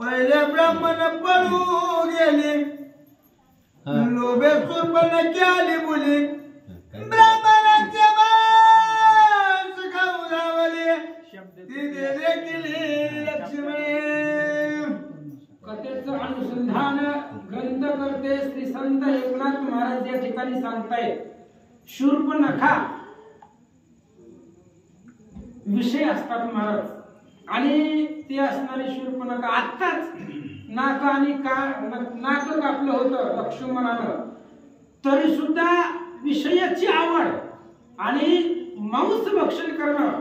पहिले ब्राह्मण पळू गेले लोभे सुरपण केली मुली ब्राह्मणाचे मांस खाऊ लावले ती देखील लक्ष्मी कथेचं अनुसंधान ग्रंथकर्ते श्री संत एकनाथ महाराज या ठिकाणी सांगतायत. शूर्पणखा विषय असतात महाराज आणि ते असणारी शूर्पणखा आत्ताच नाक आणि नाक कापलं होतं लक्ष्मणानं तरी सुद्धा विषयाची आवड आणि मांस भक्षण करणं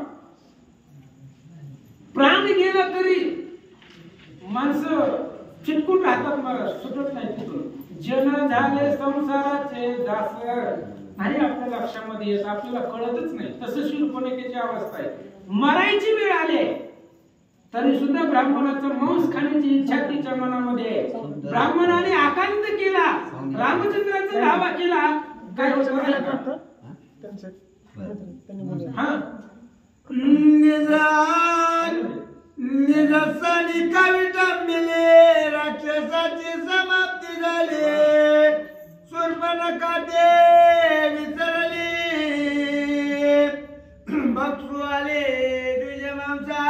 प्राण गेला तरी माणसं चिटकून राहतात महाराज सुटत नाही तिथून. जन झाले संसाराचे दासर आणि आपल्या लक्षामध्ये येत आपल्याला कळतच नाही. तसं शूर्पणखेची अवस्था आहे. मरायची वेळ आली तरी सुद्धा ब्राह्मणाचं मांस खाण्याची इच्छा तिच्या मनामध्ये आहे. ब्राह्मणाने आकांत केला रामचंद्राचा दावा केला काय निरसानी कविता मिले राक्षसाची समाप्ती झाली शूर्पणखा विसरली बक्षू आले तुझे मांसा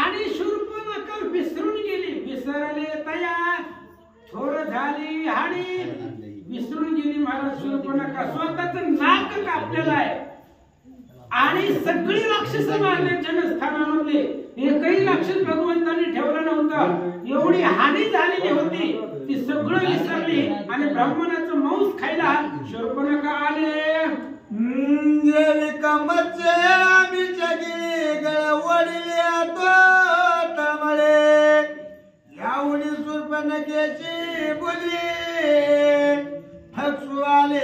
आणि शूर्पणखा विसरून गेली. विसरले तयार थोर झाली आणि विसरून गेली महाराज. शूर्पणखा स्वतःचं नाक कापलेलं आहे आणि सगळी राक्षस मारले जनस्थानामधले. एकही राक्षस भगवंतांनी ठेवलं नव्हतं. एवढी हानी झालेली होती ती सगळं विसरली आणि ब्राह्मणाचं मांस खायला शूर्पणखा आले. कमचे आम्ही जगी गळ वडले तमळे याऊनी शूर्पणखेची बोली हसू आले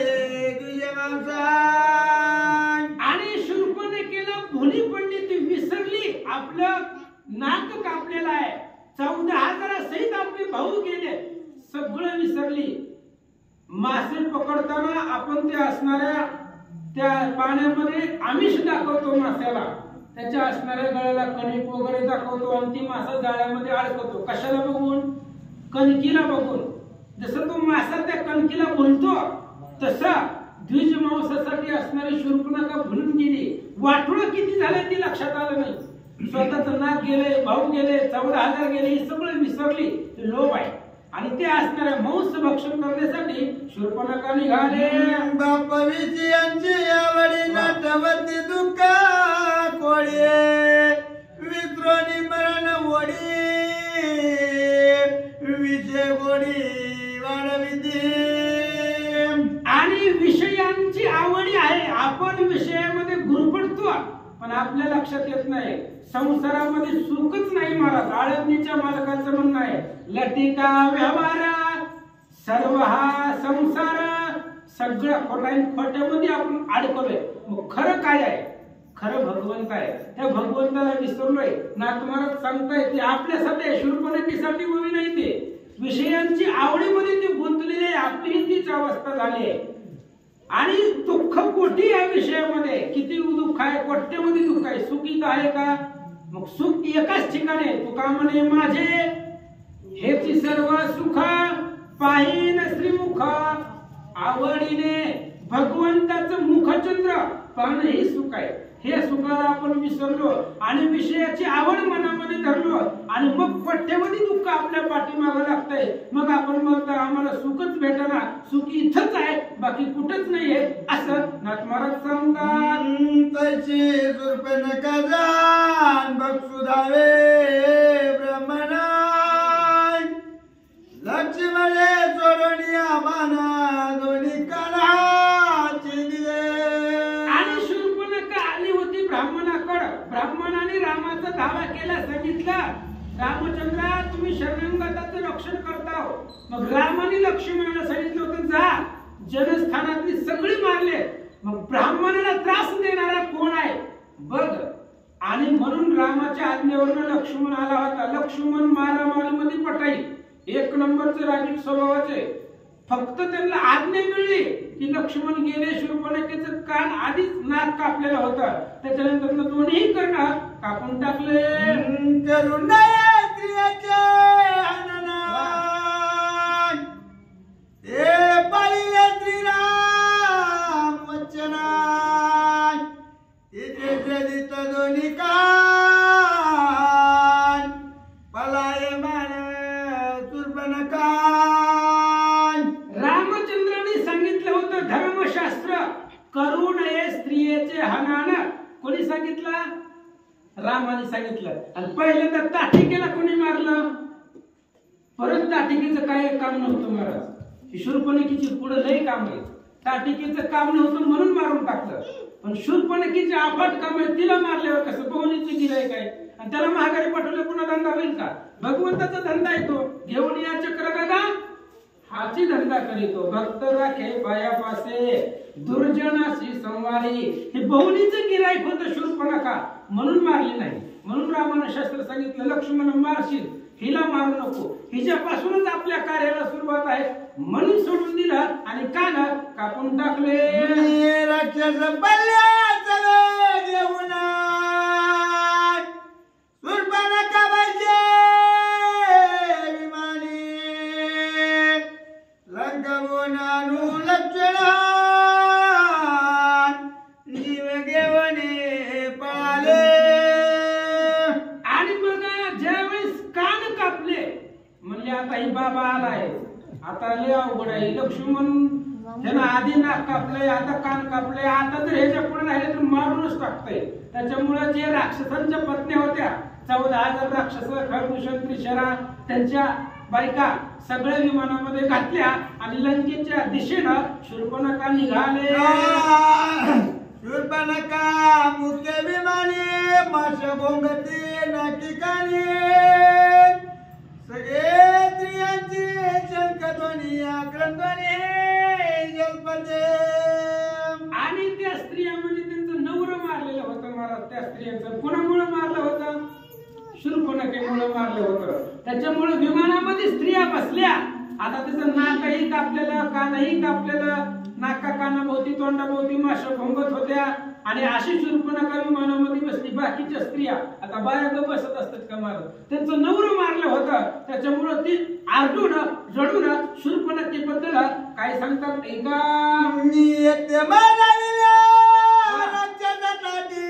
तुझे मांसा आणि शूर्पणखेला भुली पडली. ती विसरली आपलं नाक कापलेलं आहे. 14,000 सहित आपले भाऊ गेले सगळं विसरली. मासे पकडताना आपण ते असणाऱ्या त्या पाण्यामध्ये आमिष दाखवतो माशाला. त्याच्या असणाऱ्या गळ्याला कणिक वगैरे दाखवतो आणि ती मासा जाळ्यामध्ये अडकवतो. कशाला बघून? कणकीला बघून. जसं तो मासा त्या कणकीला बोलतो तसा द्विज मांसासाठी असणारी शूर्पणखा भुलून गेली. वाटोळं किती झालं ती लक्षात आलं नाही. स्वतःचं नाक गेले भाऊ गेले 14,000 गेले हे सगळं विसरली. लोभ आहे आणि ते असणाऱ्या मांस भक्षण करण्यासाठी शूर्पणखा निघाले. बापवीची यांची आवडी नाटवती दुःख कोळी विद्रोणी मरण ओढी विजय गोडी वाढविती आणि विषयांची आवडी आहे. आपण विषयामध्ये गुरफटतो पण आपल्या लक्षात येत नाही. संसारामध्ये सुखच नाही महाराज. आळंदीच्या मालकाचं म्हणणं आहे लटिका व्यवहार सर्व हा संसार. सगळं खोट्यामध्ये आपण अडकलोय. मग खरं काय आहे? खरं भगवंत आहे. त्या भगवंताला विसरलोय. नाथ महाराज सांगताय ते आपल्यासाठी शूर्पणखेसाठी उभी नाही. ते विषयांची आवडीमध्ये ते गुंतलेले आहे. आपली तीच अवस्था झाली आहे आणि दुःख कोटी या विषयामध्ये. किती दुःख आहे? कोट्यामध्ये दुःख आहे. सुख इथं आहे का? मग सुख एकाच ठिकाणी. तुका म्हणे माझे हेची सर्व सुख पाहिन श्रीमुख आवडीने भगवंताचं मुखचंद्र पाहणं हे सुख आहे. हे सुखाला आपण विसरलो आणि विषयाची आवड मनामध्ये धरलो आणि मग पट्ट्यामध्ये दुःख आपल्या पाठीमागं लागतंय. मग आपण म्हणतो आम्हाला सुखच भेटणार. सुख इथंच आहे बाकी कुठंच नाहीये असं नाथ महाराज सांगतात. तैची शूर्पणखा जान बक्षुधावे ब्रह्मणा लक्ष्मणे सोडणी आम्हाना दोन्ही कानाची दिले. आणि शूर्पणखा आली होती ब्राह्मणाकडं. ब्राह्मणाने रामाचा दावा केला. सांगितलं रामचंद्रा तुम्ही शरणागताचं रक्षण करता. मग रामाने लक्ष्मणाला सांगितलं होतं जा जनस्थानातली सगळी मारले. मग ब्राह्मणाला त्रास देणारा बघ. आणि म्हणून रामाच्या आज्ञेवरून लक्ष्मण आला होता. लक्ष्मण मारामारीमध्ये पटाई, एक नंबरचे रागीट स्वभावाचे. फक्त त्यांना आज्ञा मिळली की लक्ष्मण गेले, शूर्पणखेचं कान आधीच नाक कापलेलं होतं, त्याच्यानंतर दोन्ही कर्ण कापून टाकले. करू नये स्त्रियाचे हनन, हे पाळिले श्रीराम वचन, इथे जलित दोन्ही कान, पलाये मान शूर्पणखा. रामचंद्रांनी सांगितलं होतं धर्मशास्त्र, करू नये स्त्रियेचे हनन. कोणी सांगितलं? रामाने सांगितलं. आणि पहिल्यांदा ताठिकेला कोणी मारलं? परत ताठिकेचं काय काम नव्हतं महाराज. ही शूर्पणखीची पुढे लई काम आहे. ताठिकेचं काम नव्हतं म्हणून मारून टाकलं. पण शूर्पणखीचे अफाट काम आहे, तिला मारल्यावर कसं बहुनीची गिराईक आहे आणि त्याला महागारी पाठवलं पुन्हा धंदा होईल का? भगवंताचा धंदा आहे तो. घेऊन या चक्र गदा हाची धंदा करीतो. भक्त राखे पायापासे, दुर्जनाशी संवारी. हे बहुनीचं गिराईक होतं शूर्पणखा, म्हणून मारली नाही. म्हणून रामानं शास्त्र सांगितलं लक्ष्मण मारशील, हिला मारू नको, हिच्यापासूनच आपल्या कार्याला सुरुवात आहे म्हणून सोडून दिलं आणि कान कापून टाकले. राक्षस बल्ल्याचं वेग येऊन शूर्पणखा पाहिजे विमानी, लंकाहून आणू लक्ष्मण, जीव घेऊन पळाले. आणि मग ज्यावेळेस कान कापले म्हणले आता ही बाबा आलाय, आता लय अवघड आहे. लक्ष्मण त्यानं आधी नाक कापलंय, आता कान कापलंय, आता जर ह्याच्या पुढे राहिले तर मारूनच टाकतंय. त्याच्यामुळे जे राक्षसांच्या पत्न्या होत्या 14,000 राक्षस, खरदूषण, त्रिशरा, त्यांच्या बायका सगळ्या विमानामध्ये घातल्या आणि लंकेच्या दिशेनं शूर्पणखा निघाले. शूर्पणखा मुख्य विमानी, माश भोंगती ना ठिकाणी, सगळे स्त्रियांची शंखध्वनी आक्रंदनी जलपदे. आणि त्या स्त्रिया म्हणजे त्यांचं नवरं मारलेलं होतं महाराज. त्या स्त्रियांचं कोणामुळे मारलं होतं? शूर्पणखेमुळे मारलं होतं. त्याच्यामुळे विमानामध्ये स्त्रिया बसल्या. आता त्याचं नाकही कापलेलं, कानही कापलेलं, नाका कानाभोवती तोंडाभोवती माशा भोंगत होत्या आणि अशी शूर्पणखा विमानामध्ये बसली. बाकीच्या स्त्रिया आता बाया ग बसत असतात का महाराज? त्यांचं नवरं मारलं होतं. त्याच्यामुळे ती आरडून रडून शूर्पणखेबद्दल काय सांगतात ऐका. येते माराविल्या राज्याचा ताटी,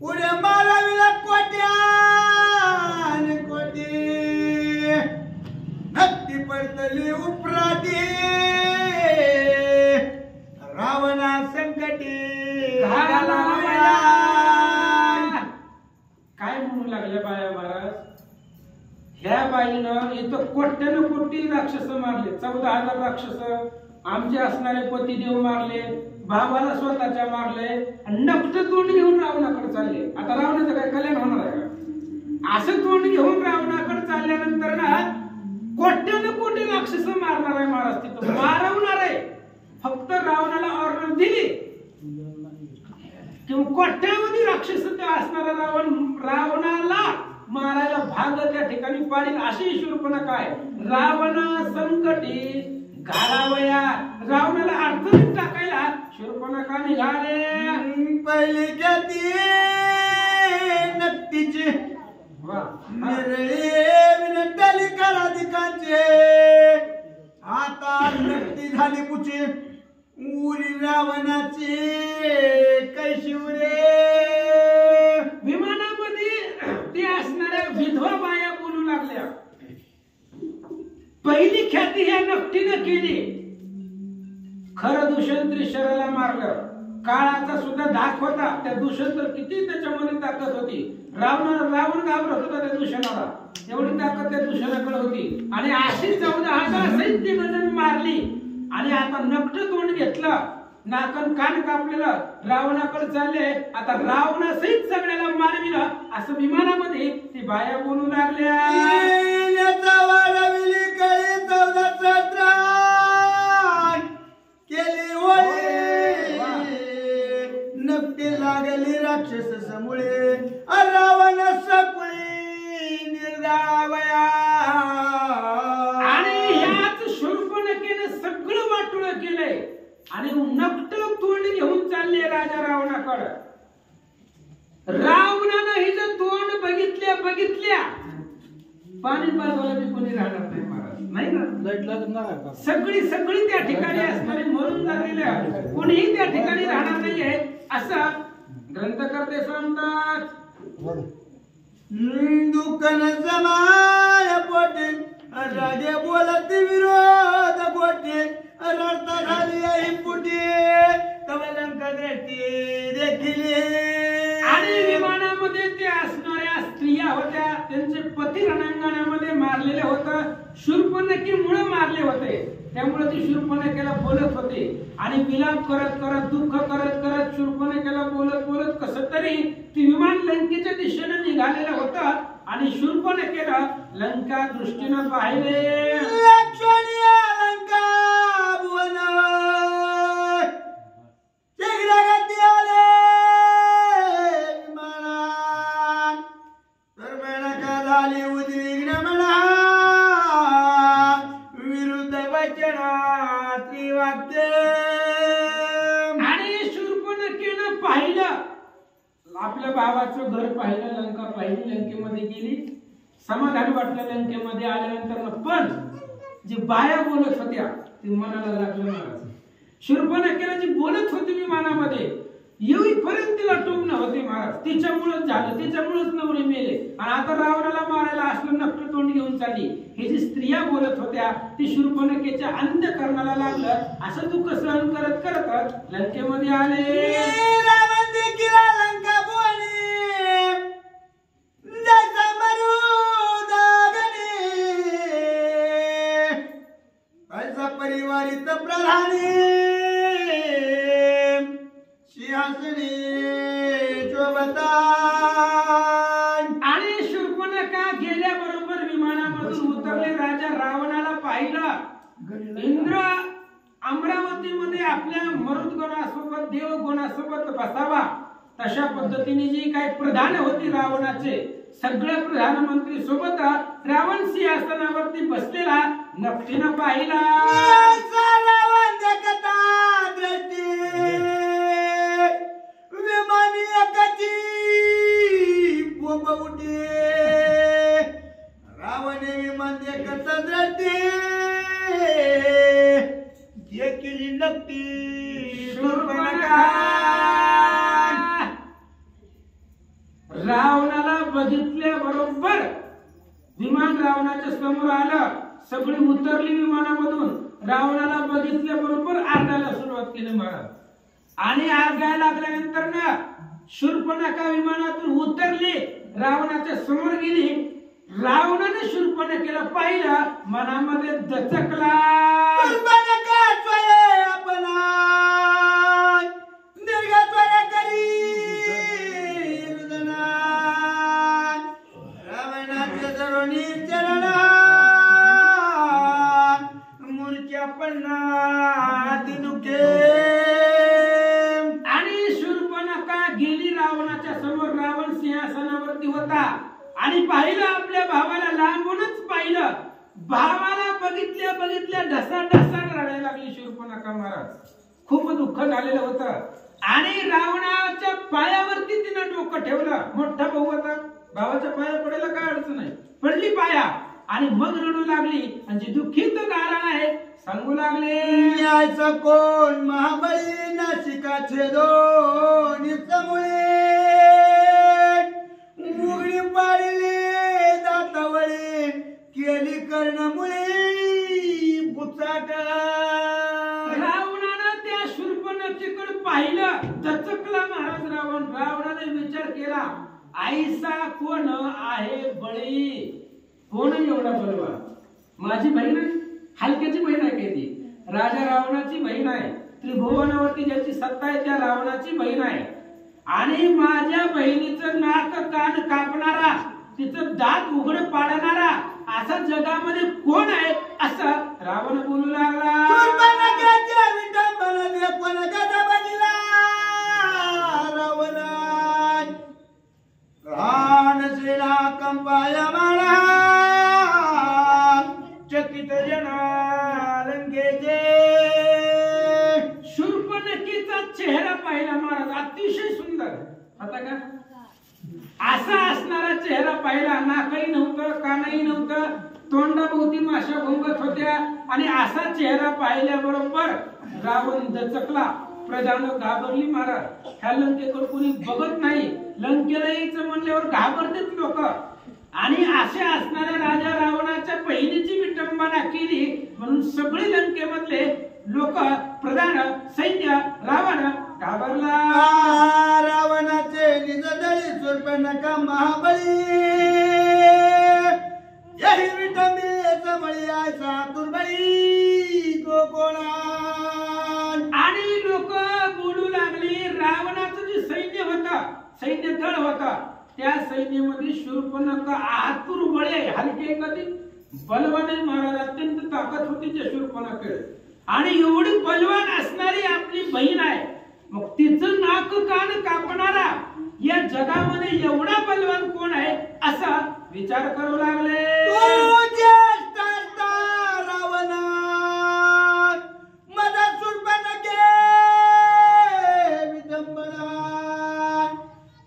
पुढे माराविला कोट्यान कोटी, हत्ती पडतली उपराटी, रावणा संकटी घालावया. काय म्हणू लागल्या बाया महाराज? ह्या बाईनं इथं कोट्यानं कोटी राक्षस मारले, 14,000 राक्षस. आमचे असणारे पतिदेव मारले, भावाला स्वतःच्या मारले आणि नक्त तोंड घेऊन रावणाकडे चालले. आता रावणाचं काय कल्याण होणार आहे का? असं तोंड घेऊन रावणाकडे चालल्यानंतर ना कोट्यानं कोटी राक्षस मारणार आहे महाराज. तिथं मारवणार आहे. फक्त रावणाला ऑर्डर दिली किंवा कोट्यावधी राक्षस असणारा रावणाला मारायला भाग त्या ठिकाणी पाडील अशी शूर्पणखा आहे. रावणा संकटी घालावया. रावणाला अडचणीत टाकायला शूर्पणखा निघाले. पहिली ख्याती नक्तीची विनंतली कराधिकांचे, आता नक्ती झाली पुची उरी रावणाची कैशी उरे. विमानामध्ये ते असणाऱ्या विधवा बाया बोलू लागल्या. पहिली ख्याती ह्या नक्तीनं केली. खरं दूषण त्रिशराला मारलं. काळाचा सुद्धा धाक होता. त्या दूषण तर किती त्याच्यामध्ये ताकद होती. रावण घाबरत होता त्या दूषणाला. एवढी ताकद त्या दूषणाकडे होती. आणि अशी 14,000 सैन्य गजन मारली आणि आता नकट तोंड घेतलं, नाकन कान कापलेलं, रावणाकडे चालले. आता रावणासहित सगळ्याला मारविलं असं विमानामध्ये ती बाया बोलू लागल्या. वाढविली काही 14 केली होय राक्षस समूळे रावण सकुळी निर्दावया आणि ह्याच शूर्पणखेनं सगळं वाटोळं केलंय आणि नकट तोंड घेऊन चालले राजा रावणाकडे. रावणानं हिचं तोंड बघितल्या पाणी पाजवायला बी कोणी राहणार नाही महाराज, नाही ना. सगळी त्या ठिकाणी असणारी मरून झालेल्या कोणीही त्या ठिकाणी राहणार नाहीये असं ग्रंथकर्ते सांगतात. दुकान समाय पोटे राजे बोलत विरोध गोटे रडता झाली आई पुटे कमलंक देखील. आणि विमानामध्ये ते असणाऱ्या स्त्रिया होत्या, त्यांचे पती रणांगणामध्ये मारलेले होतं, शूर्पणखीमुळे मारले होते. त्यामुळे ती शूर्पणखेला बोलत होते आणि विलाप करत करत दुःख करत करत शूर्पणखेला बोलत कसं तरी ती विमान लंकेच्या दिशेने निघालेलं होतं आणि शूर्पणखेला लंका दृष्टीनं पाहिले. लक्षणीय लंका भुवन जगरागती आले विमानात तर मेणका झाली उद्विग्न म्हणा विरुद्ध वचनाची वाक्य. आणि शूर्पणखेनं पाहिलं, आपल्या भावाचं घर पाहिलं, लंका पाहिली, लंकेमध्ये गेली, समाधान वाटलं लंकेमध्ये आल्यानंतर. पण जी बाया बोलत होत्या ती मनाला लागलं महाराज. शूर्पणखेला जी बोलत होती विमानामध्ये येईपर्यंत तिला टोमणं होते महाराज. तिच्यामुळेच झालं, तिच्यामुळेच नवरे मेले आणि आता रावणाला मारायला असलं नकट तोंड घेऊन चालली. हे जी स्त्रिया बोलत होत्या ती शूर्पणखेच्या अंधकरणाला लागलं. असं दुःख सहन करत करत लंकेमध्ये आले. रावण देखील लंका बोली जैसा मरुदागणे ऐसा परिवारित प्रधानी सिंहासनी शोभता. आणि शूर्पणखा गेल्याबरोबर विमानामधून उतरले. राजा रावणाला पाहिलं. इंद्र अमरावतीमध्ये आपल्या मरुदगणासोबत देवगणासोबत बसावा तशा पद्धतीने जी काही प्रधान होती रावणाचे सगळे प्रधानमंत्री सोबत रावण सिंहासनावरती बसलेला नकटीनं पाहिला. रावण देखता दृष्टी विमानी एकाची बोंब उठे रावणे विमान देखत दृष्टी केली नक्की शूर्पणखा. रावणाला बघितल्या बरोबर विमान रावणाच्या समोर आलं. सगळी उतरली विमानामधून. रावणाला बघितल्या बरोबर आरडायला सुरुवात केली महाराज. आणि आरडायला लागल्यानंतर ना शूर्पणखा विमानातून उतरली, रावणाच्या समोर गेली. रावणाने शूर्पणखेला पाहिलं, मनामध्ये दचकला. आणि शूर्पणखा गेली रावणाच्या समोर. रावण सिंहासनावरती होता आणि पाहिलं आपल्या भावाला, लांबूनच पाहिलं. भावाला बघितल्या ढसाढसाने रडायला लागली शूर्पणखा महाराज. खूप दुःख झालेलं होतं. आणि रावणाच्या पायावरती तिनं डोकं ठेवलं. मोठा भाऊ होता, भावाच्या पाया पडायला काय अडचण नाही, पडली पाया आणि मग रडू लागली. आणि जे दुःखित गारण आहे सांगू लागले. न्यायचा कोण महाबळी नाशिकाचे दोन्ही समूळे मुगडी पाडली दातावळी केली कर्णमुळे बुचाट. रावणानं त्या शूर्पणखेकडे पाहिलं, दचकला महाराज रावण. रावणाने विचार केला, आईसा कोण आहे बळी? कोण एवढा बलवान? माझी बहीण आहे, हलक्याची बहीण आहे काय ती? राजा रावणाची बहीण आहे. त्रिभुवनावरती ज्याची सत्ता आहे त्या रावणाची बहीण आहे. आणि माझ्या बहिणीचं नाक कान कापणारा, तिचं दात उघड पाडणारा असा जगामध्ये कोण आहे? असं रावण बोलू लागला. रावण पाया माळा चकित जना लंकेचे शूर्पणखीचा चेहरा पाहिला महाराज, अतिशय सुंदर. आता का असा असणारा चेहरा पाहिला, नाकही नव्हतं, कानही नव्हतं, तोंडाभोवती माशा घुंगत होत्या, आणि असा चेहरा पाहिल्याबरोबर रावण दचकला. प्रजानं घाबरली महाराज. ह्या लंकेकडे कोणी बघत नाही, लंकेला यायचं म्हणल्यावर घाबरतेच लोक. आणि अशा असणाऱ्या राजा रावणाच्या बहिणीची विटंबना केली म्हणून सगळे लंकेमधले लोक, प्रधान, सैन्य, रावण घाबरला. रावणाचे निजदळी शूर्पणखा महाबळी यही विटंबीचा बळी आयचा दुर्बळी तो कोणा. आणि लोक बोलू लागली, रावणाचं जे सैन्य होतं, सैन्य दळ होता, त्या सैन्यामध्ये शूर्पणखा आतुर बळे, हलके कधी बलवान आहे महाराज, अत्यंत ताकद होती त्या शूर्पणखेकडे. आणि एवढी बलवान असणारी आपली बहीण आहे, मग तिचं नाक कान कापणारा या जगामध्ये एवढा बलवान कोण आहे असा विचार करू लागले. रावणा मदा शूर्पणखे विडंबना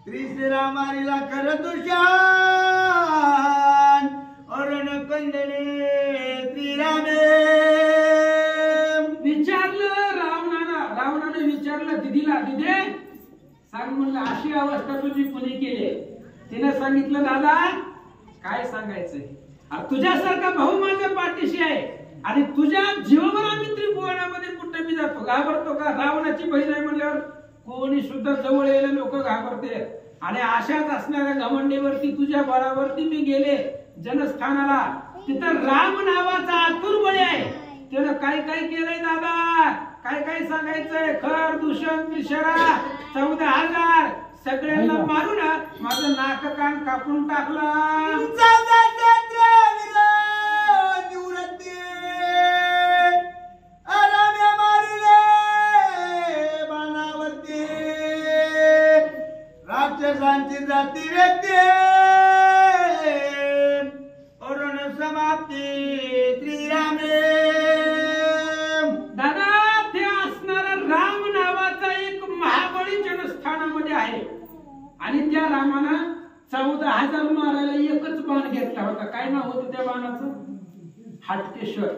श्रीरामारीला कर दुशान अरण कंदने श्रीरामे. रावणाने विचारलं दिदीला, दिदे सांग म्हणलं अशी अवस्था तुझी कुणी केली. तिने सांगितलं, दादा काय सांगायचंय, तुझ्यासारखा भाऊ माझ्या पाठीशी आहे, आणि तुझ्या जीवावर आम्ही त्रिभुवनामध्ये कुठे मी जातो, घाबरतो का? रावणाची बहीण आहे म्हणल्यावर कोणी सुद्धा जवळ यायला लोक घाबरते. आणि अशाच असणाऱ्या घमंडीवरती तुझ्या बळावरती मी गेले जनस्थानाला, तिथं राम नावाचा आतुर बळी आहे. त्यानं काय काय केलंय दादा, काय काय सांगायचंय? खर दूषण त्रिशरा 14,000 सगळ्यांना मारून माझं नाक कान कापून टाकलं. राक्षसांची जाती व्यक्ती अरुण समाप्ती श्रीरामे. दादा ते असणारा राम नावाचा एक महाबळी जनस्थानामध्ये आहे, आणि त्या रामानं 14,000 मारायला एकच बाण घेतला होता. काय नाव होतं त्या बाणाचं? हाटकेश्वर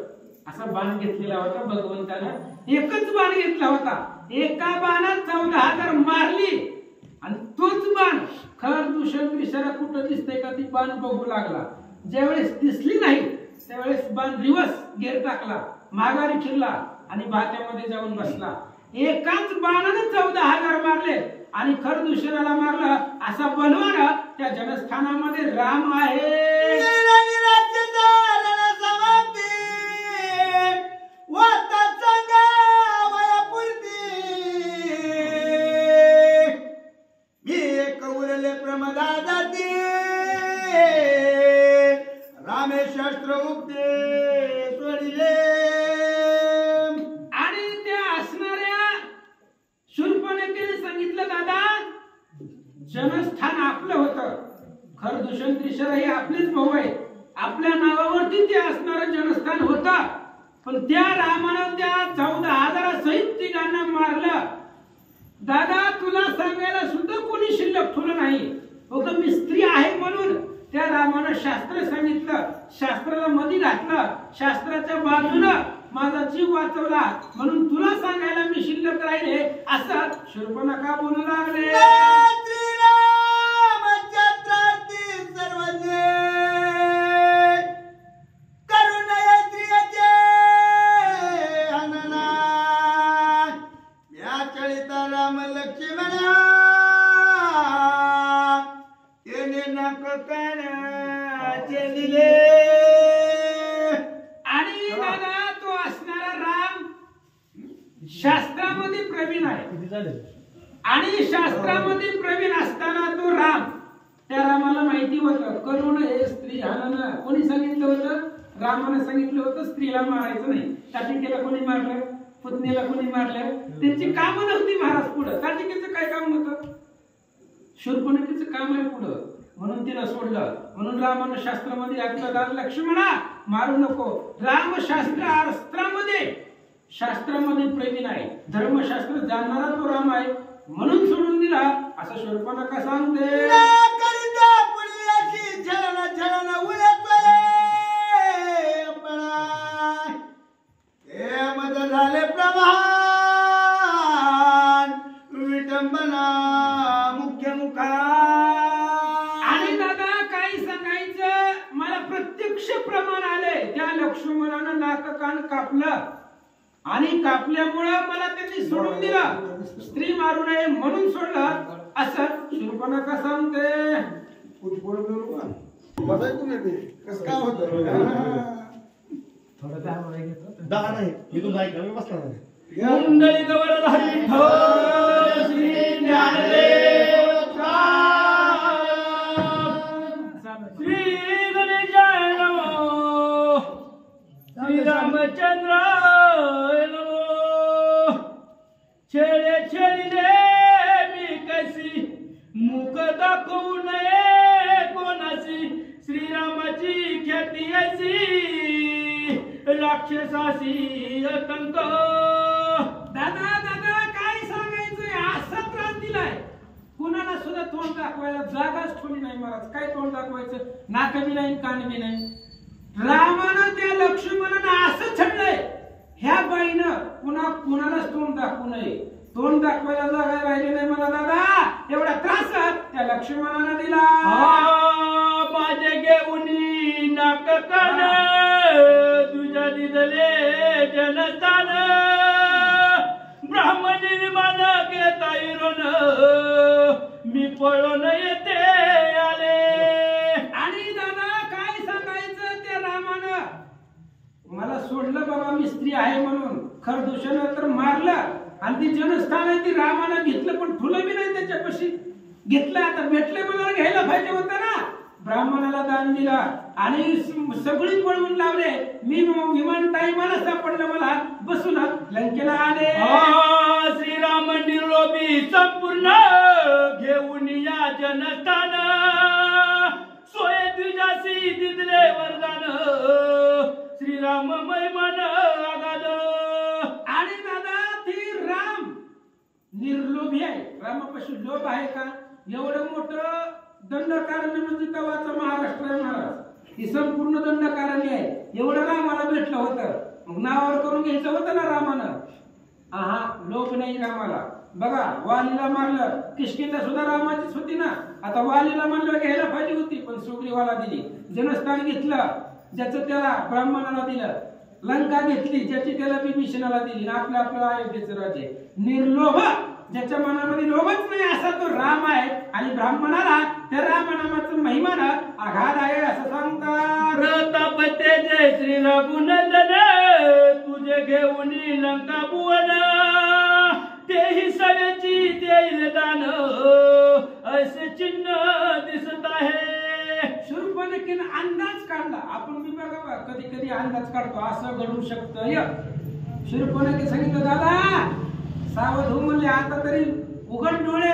असा बाण घेतलेला होता भगवंतानं. एकच बाण घेतला होता, एका बाणात 14,000 मारली. आणि तोच बाण खर दूषण त्रिशरा कुठं दिसतंय का? ती बाण बघू लागला. ज्यावेळेस दिसली नाही त्यावेळेस बाण रिवर्स गेर टाकला, माघारी फिरला आणि भात्यामध्ये जाऊन बसला. एकाच बाणाने 14,000 मारले आणि खर दूषणाला मारलं. असा बलवान त्या जनस्थानामध्ये राम आहे. शास्त्र उक्ते सोडिले. आणि त्या असणाऱ्या शूर्पणखेने सांगितलं, दादा जनस्थान आपलं होतं, खर दूषण त्रिशरा हे आपलेच भाऊ आहे, आपल्या नावावरती ते असणारं जनस्थान होतं. पण त्या रामानं त्या 14,000 सहित तिघांना मारलं. दादा तुला सांगायला सुद्धा कोणी शिल्लक ठेवलं नाही. फक्त मी स्त्री आहे म्हणून त्या रामानं शास्त्र सांगितलं, शास्त्राला मध्ये घातलं, शास्त्राच्या बाजूनं माझा जीव वाचवला म्हणून तुला सांगायला मी शिल्लक राहिले असं शूर्पणखा बोलू लागले. आणि दादा तो असणारा राम शास्त्रामध्ये प्रवीण आहे, आणि शास्त्रामध्ये प्रवीण असताना तो राम, त्या रामाला माहिती होतं करुण हे स्त्री हाणणं. कोणी सांगितलं होतं? रामाने सांगितलं होतं स्त्रीला मारायचं नाही. कार्तिकेला कोणी मारलं? पुतणीला कोणी मारलं? त्यांची कामं नव्हती महाराज पुढं. कार्तिकेचं काय काम होतं? शूर्पणखेचं काम आहे पुढं. म्हणून तिला सोडलं. म्हणून रामानं शास्त्रामध्ये घातलं, दादा लक्ष्मणा मारू नको. शास्त्रामध्ये प्रेमी नाही, धर्मशास्त्र जाणणारा तो राम आहे म्हणून सोडून दिला असं शूर्पणखा सांगते. झाले प्रमाण विटंबना मुख्य मुखा. आणि दादा काय सांगायचं, मला प्रत्यक्ष प्रमाण आले. त्या लक्ष्मणानं नाक कान कापलं आणि कापल्यामुळं मला त्यांनी सोडून दिलं. स्त्री मारू नये म्हणून सोडलं असं शूर्पणखा सांगते. काय होतं थोडं दहा घेतो. दहा नाही मी तुमचा ऐकलं मी बसला नाही. मुंडली गवळधारी विठ्ठल श्री ज्ञानदेव श्री गणेशाय नमो श्री रामचंद्राय नमो. छेडे छेडिले मी कशी मुख दाखवू नये कोणाशी. श्रीरामाची ख्याती अशी राक्षसाशी आतंक. दादा काय सांगायचंय, असा त्रास दिलाय कुणाला सुद्धा तोंड दाखवायला जागाच ठेवली नाही महाराज. काय तोंड दाखवायचं, नाक बी नाही कान बी नाही. रामानं त्या लक्ष्मणानं असं छळलंय, ह्या बाईनं कुणालाच तोंड दाखवू नये. तोंड दाखवायला जागा राहिली नाही मला दादा. एवढा त्रास त्या लक्ष्मणानं दिला. माझे घेऊनी नाक कान तुझ्या दिदले जनस्थान. ब्राह्मण निर्माण घेता इरोन मी पळून येते आले. आणि दादा काय सांगायचं, त्या रामानं मला सोडलं बाबा मी स्त्री आहे म्हणून. खरदूषण तर मारलं आणि ती जनस्थान आहे ती रामानं घेतलं, पण ठुलं बी नाही त्याच्यापाशी. घेतलं आता भेटले मला घ्यायला पाहिजे होतं ना. ब्राह्मणाला दान दिला आणि सगळी पळवून लावले. मी विमान टाइमाला सापडलं मला बसून लंकेला आले. श्रीराम निर्लोभी संपूर्ण घेऊन या जनस्थान. सोय तुझ्याशी दिदले वरदान श्रीराम महिमान आगाद. आणि दादा ती राम निर्लोभी आहे. रामापाशी लोभ आहे का? एवढं मोठं दंडकारण्य म्हणजे तवाचा महाराष्ट्र आहे महाराज. ही संपूर्ण दंडकारण्य आहे. एवढं रामाला भेटलं होतं, मग नावावर करून घ्यायचं होतं ना रामानं. हा लोभ नाही रामाला. बघा वालीला मारलं, किष्किंधा सुद्धा रामाचीच होती ना. आता वालीला मारलं घ्यायला पाहिजे होती, पण सुग्रीवाला दिली. जनस्थान घेतलं ज्याचं त्याला ब्राह्मणाला दिलं. लंका घेतली ज्याची त्याला विभीषणाला दिली. आपल्या आपल्या अयोध्येचं राज्य. निर्लोभ ज्याच्या मनामध्ये लोभच नाही असा तो राम आहे. आणि ब्राह्मणाला त्या रामनामाचं महिमानं आघात आहे असं सांगतात. प्रताप तेजे श्री रघुनंदन तुझे घेऊन लंका भुवन. तेही सवेची देईल दान असे चिन्ह दिसत आहे. शूर्पणखेनं अंदाज काढला. आपण बी बघा कधी कधी अंदाज काढतो असं घडू शकतं. शूर्पणखे सांगितलं दादा सावध हो म्हणले. आता तरी उघड डोळे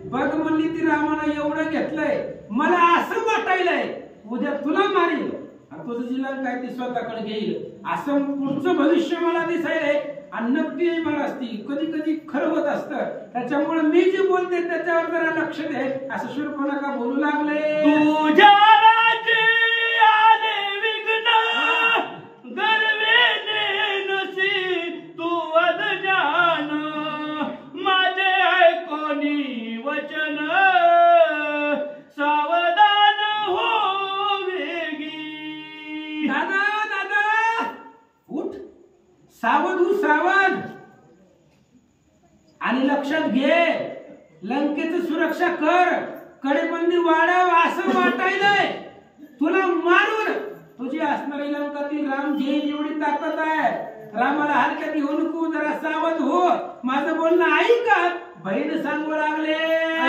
बघ म्हणली ती रामानं एवढं घेतलंय. मला असं वाटायलंय उद्या तुला मारील आणि तुझं जी लंका आहे ती स्वतःकडे घेईल असं पुढचं भविष्य मला दिसायलंय. आणि नक्की महाराज ती कधी कधी खरं होत असतं. त्याच्यामुळे मी जे बोलते त्याच्यावर जरा लक्ष दे असं शूर्पणखा बोलू लागले. तुझ्या राज्य आले विघ्न गर्वेने नसी तू अज्ञान. माझे ऐकोनी वचन सावधान हो वेगी. दादा उठ, सावध हो सावध. आणि लक्षात घे लंकेची सुरक्षा कर. कडेबंदी वाढव असं वाटायलंय. तुला मारून तुझी असणारी लंका ती राम घेईल एवढी ताकद आहे. रामाला हलक्यात घेऊ नको, जरा सावध हो. माझं बोलणं ऐकत बहीण सांगू लागले.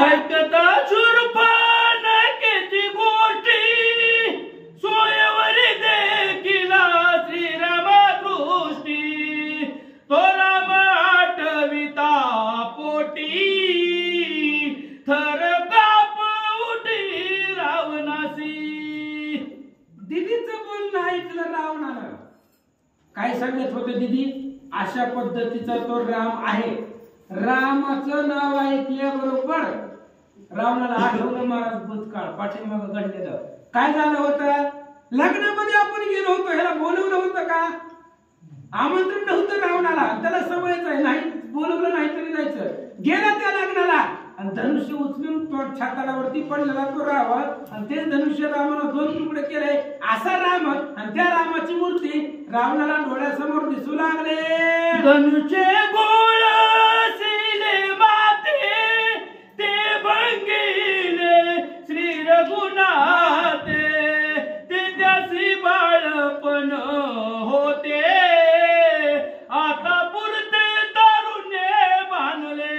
ऐकता शूर्पणखेची गोष्टी सोयवरी देखिला श्रीराम दृष्टी. तो राम आठविता पोटी थर काप उठी राव होतं दीदी? अशा पद्धतीचा तो राम आहे. रामाचं नाव ऐकल्याबरोबर रावणाला आठवलं महाराज भूतकाळ पाठीमागं घडलेलं. काय झालं होतं? लग्नामध्ये आपण गेलो होतो, ह्याला बोलवलं होतं का? आमंत्रण नव्हतं रावणाला, त्याला सवयच आहे, नाही बोलवलं नाही तरी जायचं. गेला त्या लग्नाला आणि धनुष्य उचलून तो छाताडावरती पडलेला तो रावण, आणि ते धनुष्य रामानं 2 तुकडे केले. असा राम आणि त्या रामाची मूर्ती रावणाला डोळ्यासमोर दिसू लागले. धनुष्य गोळ सिले माते ते भंगिले श्री रघुनाथे ते त्यासी बाळपण होते आता पुरते तारुण्य बांधले.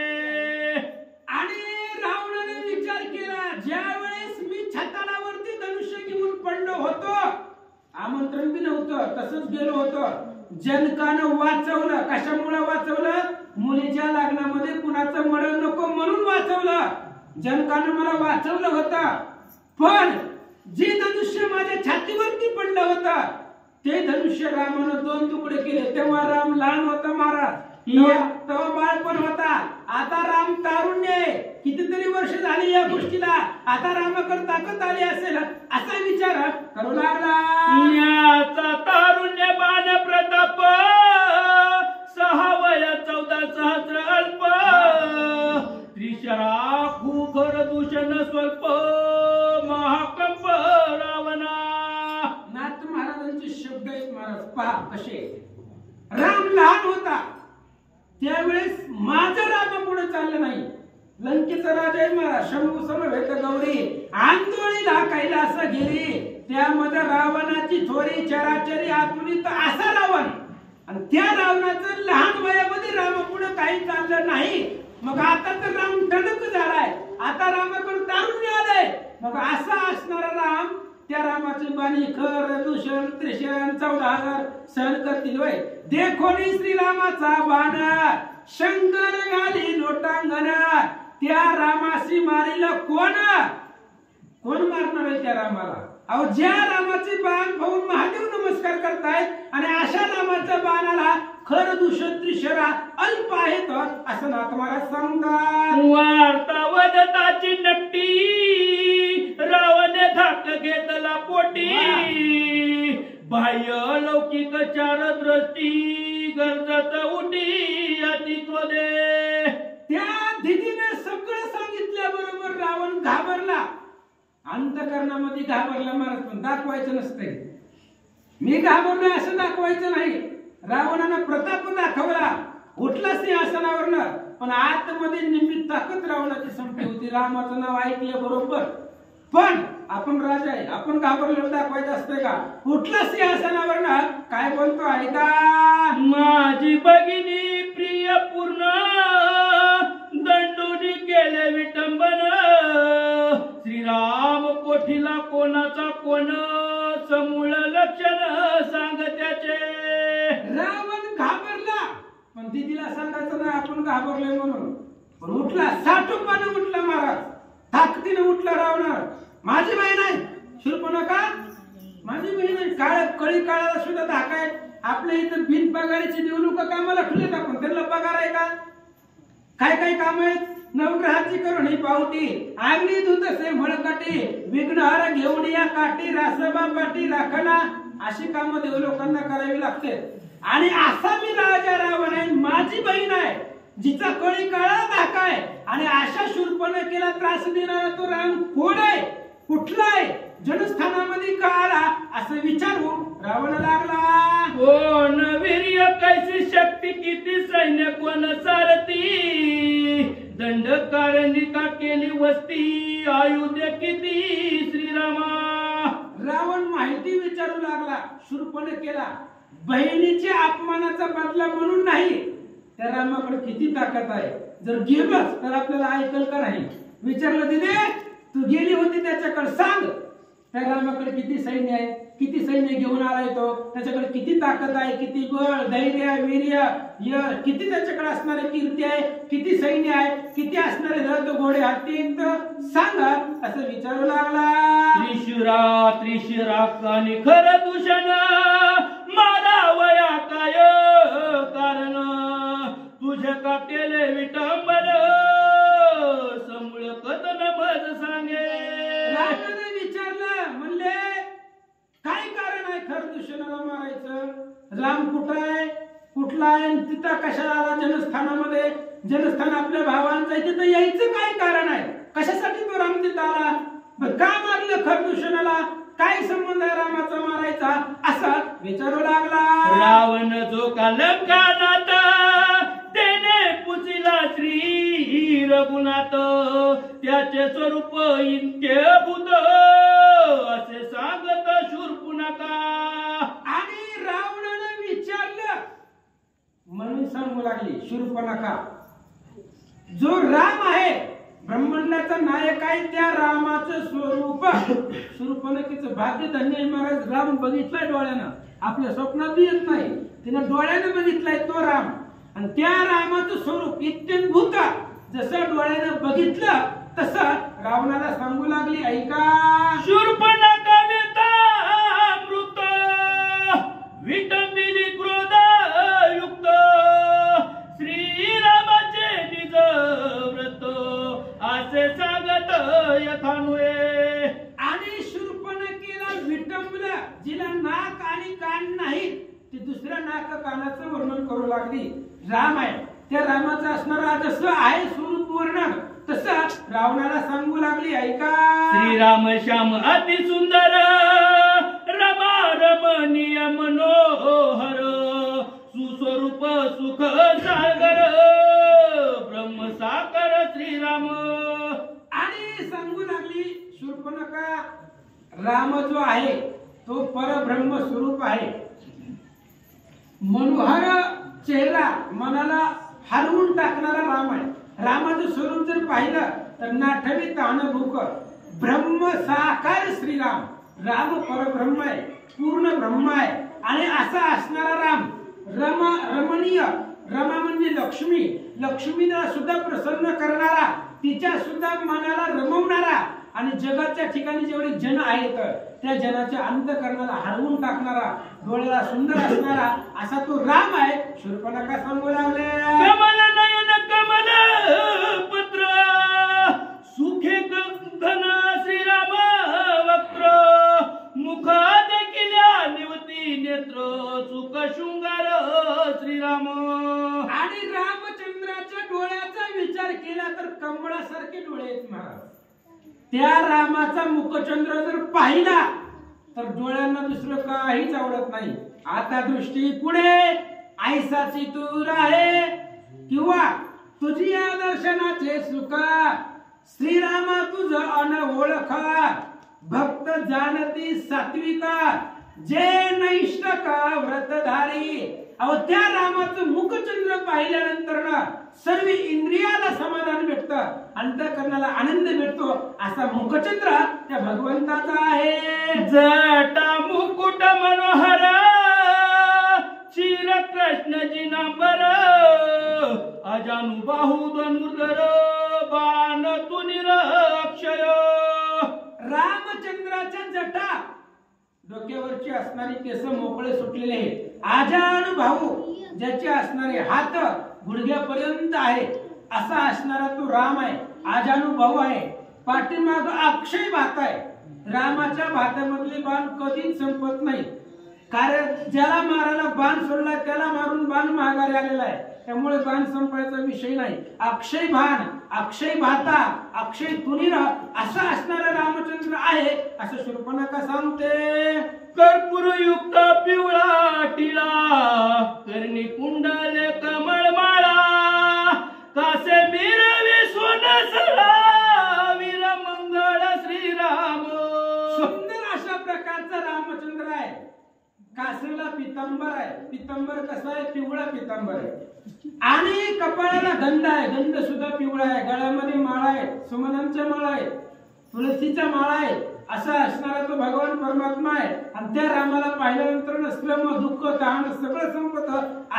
आणि रावणाने विचार केला, ज्या वेळेस मी छताडावरती धनुष्य घेऊन पडलो होतो, आमंत्रण बी नव्हतं, तसंच गेलो होतो, जनकानं वाचवलं. कशामुळे वाचवलं? मुलीच्या लग्नामध्ये कुणाचं मरण नको म्हणून वाचवलं. जनकानं मला वाचवलं होतं. पण जे धनुष्य माझ्या छातीवरती पडलं होतं ते धनुष्य रामानं 2 तुकडे केले. तेव्हा राम लहान होता महाराज, तेव्हा बाळपण होता. आता राम तारुण्य आहे, कितीतरी वर्ष झाली या गोष्टीला, आता रामाकडे ताकद आली असेल असा विचार करू लागला. याचा तारुण्य बाण प्रताप 6 वय 14 सहस्र अल्प त्रिशरा खूखर दूषण स्वल्प महाकंप रावणा. नाथ महाराजांचे शब्द आहेत महाराज, पहा कसे. राम लहान होता त्यावेळेस माझं राम पुढे चाललं नाही. लंकेचा राजा आहे महाराज, शंभू समवेत गौरी आंदोळीला कैलास गिरी, त्यामध्ये रावणाची थोरी चराचरी आतुलित असा रावण. आणि त्या रावणाचं लहान वयामध्ये राम पुढे काही चाललं नाही. मग आता तर राम टणक झालाय, आता रामाकडे तारुण्य आलंय. मग असा असणारा राम, त्या रामाची बाणी खर दूषण त्रिशरण 14,000 सहन करतील वय. देखोनी श्रीरामाचा बाण शंकर घाली लोटांगण, त्या रामाशी मारीला कोण? कोण मारणार आहे त्या रामाला? अहो, ज्या रामाचे बाण पाहून महादेव नमस्कार करतायत, आणि अशा रामाच्या बाणाला खर दूषण त्रिशरा अल्प आहे तर असं नाथ महाराज सांगतात. वार्ता वदताची नकटी रावणे धाक घेतला पोटी, बाह्य लौकिक 4 दृष्टी गरजत उठी अति क्रोधे. त्या दिदीने सगळं सांगितल्याबरोबर रावण घाबरला. अंतकरणामध्ये घाबरला महाराज, पण दाखवायचं नसतंय. मी घाबरलोय असं दाखवायचं नाही. रावणानं प्रताप दाखवला, उठला सिंहासनावरनं, पण आतमध्ये निमित्त ताकद रावणाची संपली होती. रामाचं नाव ऐकलं बरोबर, पण आपण राजा आहे, आपण घाबरलेलं दाखवायचं असतंय का? उठला सिंहासनावरनं, काय बोलतो ऐका. माझी भगिनी प्रिय पूर्ण दंडोनी केले विटंबन, श्रीराम कोठीला कोणाचा कोण समूळ लक्षण सांग त्याचे. रावण घाबरला, पण दिदीला सांगायचं नाही आपण घाबरलोय म्हणून. पण उठला, साठोपाने उठला महाराज, ताकदीने उठला रावण. माझी बहीण आहे शूर्पणखा, माझी बहीण आहे. काळ कळी काळाला सुद्धा धाक आहे. आपल्या इथं बिन पगाराची निवडणूक कामाला ठेवलेत आपण, त्यांना पगार आहे का? काय काय काम आहेत? नवग्रहाची करुणी पावटी, आगली दूतसे म्हणकाटी, विघ्नहार घेऊन या काठी, रासबा पाठी राखणा, अशी कामं देव लोकांना करावी लागते. आणि असा मी राजा रावण आहे, माझी बहीण आहे जिचा कळी काळा धाक आहे, आणि अशा शूर्पणखेला त्रास देणारा तो राम कोण आहे, कुठला आहे, जनस्थानामध्ये का आला, असं विचारून रावण लागला. कोण वीर्य कैसी शक्ती किती सैन्य कोण सारथी, दंडकारण्यिका केली वस्ती आयुध्य किती श्रीरामा. रावण माहिती विचारू लागला शूर्पणखेला. बहिणीच्या अपमानाचा बदला म्हणून नाही, त्या रामाकडे किती ताकद आहे. जर गेलोच तर आपल्याला ऐकल का नाही. विचारलं तिने, तू गेली होती त्याच्याकडे, सांग त्या रामाकडे किती सैन्य आहे, किती सैन्य घेऊन आलाय तो, त्याच्याकडे किती ताकद आहे, किती बळ धैर्य वीर्य यश, किती त्याच्याकडे असणारे कीर्ती आहे, किती सैन्य आहे, किती असणारे रथ घोडे हत्ती, सांगा असं विचारू लागला. त्रिशुरा त्रिशुरा कानी खर दूषण मला वया काय कारण तुझ्या का केले विटंबन समूळ कथन मज सांगे. रामाने विचारलं, म्हणले काय कारण आहे खरदूषणाला मारायचं? राम कुठं आहे, कुठला आहे, तिथं कशाला आला जनस्थानामध्ये? जनस्थान आपल्या भावांचं आहे, तिथं यायचं काय कारण आहे? कशासाठी तो राम तिथं आला? का मारलं खरदूषणाला? काय संबंध आहे रामाचा मारायचा? असा विचारू लागला. रावण जो का लंकानाथ त्याने पुजिला श्री रघुनाथ त्याचे स्वरूप इतके भूत असे सांगत शूर्पणखा. आणि रावणानं विचारलं म्हणून सांगू लागली शूर्पणखा, जो राम आहे ब्रह्मांडाचा नायक आहे त्या रामाचं स्वरूप. शूर्पणखेचं भाग्य धन्य महाराज, राम बघितलाय डोळ्यानं, आपल्या स्वप्नात येत नाही, तिनं डोळ्यानं बघितलाय तो राम. आणि त्या रामाचं स्वरूप इत्यंभूत जसं डोळ्यानं बघितलं तसं रावणाला सांगू लागली, ऐका. शूर्पणखा मृत विटंबिनी क्रोध युक्त श्रीरामाचे निज व्रत असे सांगत यथान्वये. आणि शूर्पणखेला विटंबलं, जिला नाक आणि कान नाही ती दुसऱ्या नाक कानाचं वर्णन करू लागली. राम आहे त्या रामाचं असणारा जसं आहे स्वरूप वर्णन तसं रावणाला सांगू लागली, ऐका. श्रीराम श्याम अति सुंदर रमा रमणीय मनोहर सुस्वरूप सुख सागर ब्रह्म साकर श्रीराम. आणि सांगू लागली शूर्पणखा, राम जो आहे तो परब्रह्म स्वरूप आहे. मनोहर चेहरा मनाला हरवून टाकणारा राम आहे. रामाचं स्वरूप जर पाहिलं तर नाठवी ताण भूक ब्रह्म साकार श्रीराम. राम परब्रह्म आहे, पूर्ण ब्रह्म आहे. आणि असा असणारा राम रमणीय, रमा म्हणजे लक्ष्मी, लक्ष्मीला सुद्धा प्रसन्न करणारा, तिच्या सुद्धा मनाला रमवणारा आणि जगाच्या ठिकाणी जेवढे जन आहेत त्या जनाच्या अंतःकरणाला हरवून टाकणारा, डोळ्याला सुंदर असणारा असा तो राम आहे. शूर्पणखा सांगू लागले, कमल नयन कमल पत्र सुखे धन श्रीराम वक्त्र मुख देखिल्या निवती नेत्र सुख शृंगार श्रीराम. आणि रामचंद्राच्या डोळ्याचा विचार केला तर कमळासारखे डोळे आहेत महाराज. त्या रामाचा मुखचंद्र जर पाहिला तर डोळ्यांना दुसरं काहीच आवडत नाही. आता दृष्टी पुढे ऐसाची तूर आहे किंवा तुझी या दर्शनाचे सुख श्रीरामा तुझ अनओळखा भक्त जाणती सात्विका जे नैष्ठक व्रतधारी. अहो त्या रामाचं मुखचंद्र पाहिल्यानंतर ना सर्व इंद्रियाला समाधान भेटतं, अंतःकरणाला आनंद भेटतो. असा मुखचंद्र त्या भगवंताचा आहे. जटा मुकुट मनोहर चिर कृष्ण जिनांबर अजानु बाहु धनुर्धर बाण तुनिर अक्षय. रामचंद्राच्या जटा डोक्यावरची असणारी केस मोकळे सुटलेले आहेत. आजानु भाऊ ज्याचे असणारे हात गुडघ्यापर्यंत आहे असा असणारा तो राम आहे. आजानु भाऊ आहे. पाठीमाग अक्षय भात आहे. रामाच्या भातामधले बाण कधीच संपत नाही, कारण ज्याला मारायला बाण सोडला त्याला मारून बाण माघारी आलेला आहे, त्यामुळे बाण संपायचा विषय नाही. अक्षय भान, अक्षय भाता, अक्षय तुनीर असा असणारा रामचंद्र आहे असं शूर्पणखा सांगते. कर्पूरयुक्त पिवळा टिळा कर्णी कुंडले कमळमाळा कासे मिरवी सोनसळा वीर मंगळ श्रीराम. सुंदर अशा प्रकारचा रामचंद्र आहे. कासेला पितांबर आहे. पितांबर कसा आहे? पिवळा पितांबर आहे. आणि कपाळाला गंध आहे. गंध सुद्धा पिवळा आहे. गळ्यामध्ये माळा आहे. सुमनांच्या माळा आहे. तुळशीचा माळा आहे. असा असणारा तो भगवान परमात्मा आहे. आणि त्या रामाला पाहिल्यानंतर श्रम दुःख ताण सगळं संपत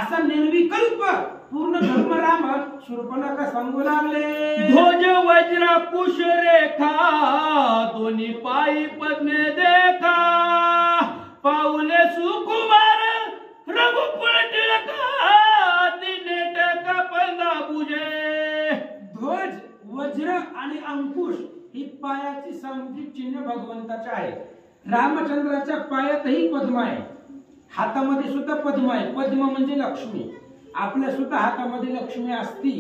असा निर्विकल्प पूर्ण धर्मराम शूर्पणखा सांगू लागले. ध्वज वज्र कुश रेखा दोन्ही पायी पद्मे देखा पाऊले सुकुमार रघुकुळ टिळका वज्र आणि अंकुश ही पायाची सामुद्रिक चिन्ह भगवंताचे आहे. रामचंद्राच्या पायातही पद्म आहे, हातामध्ये सुद्धा पद्म आहे. पद्म म्हणजे लक्ष्मी. आपल्या सुद्धा हातामध्ये लक्ष्मी असती.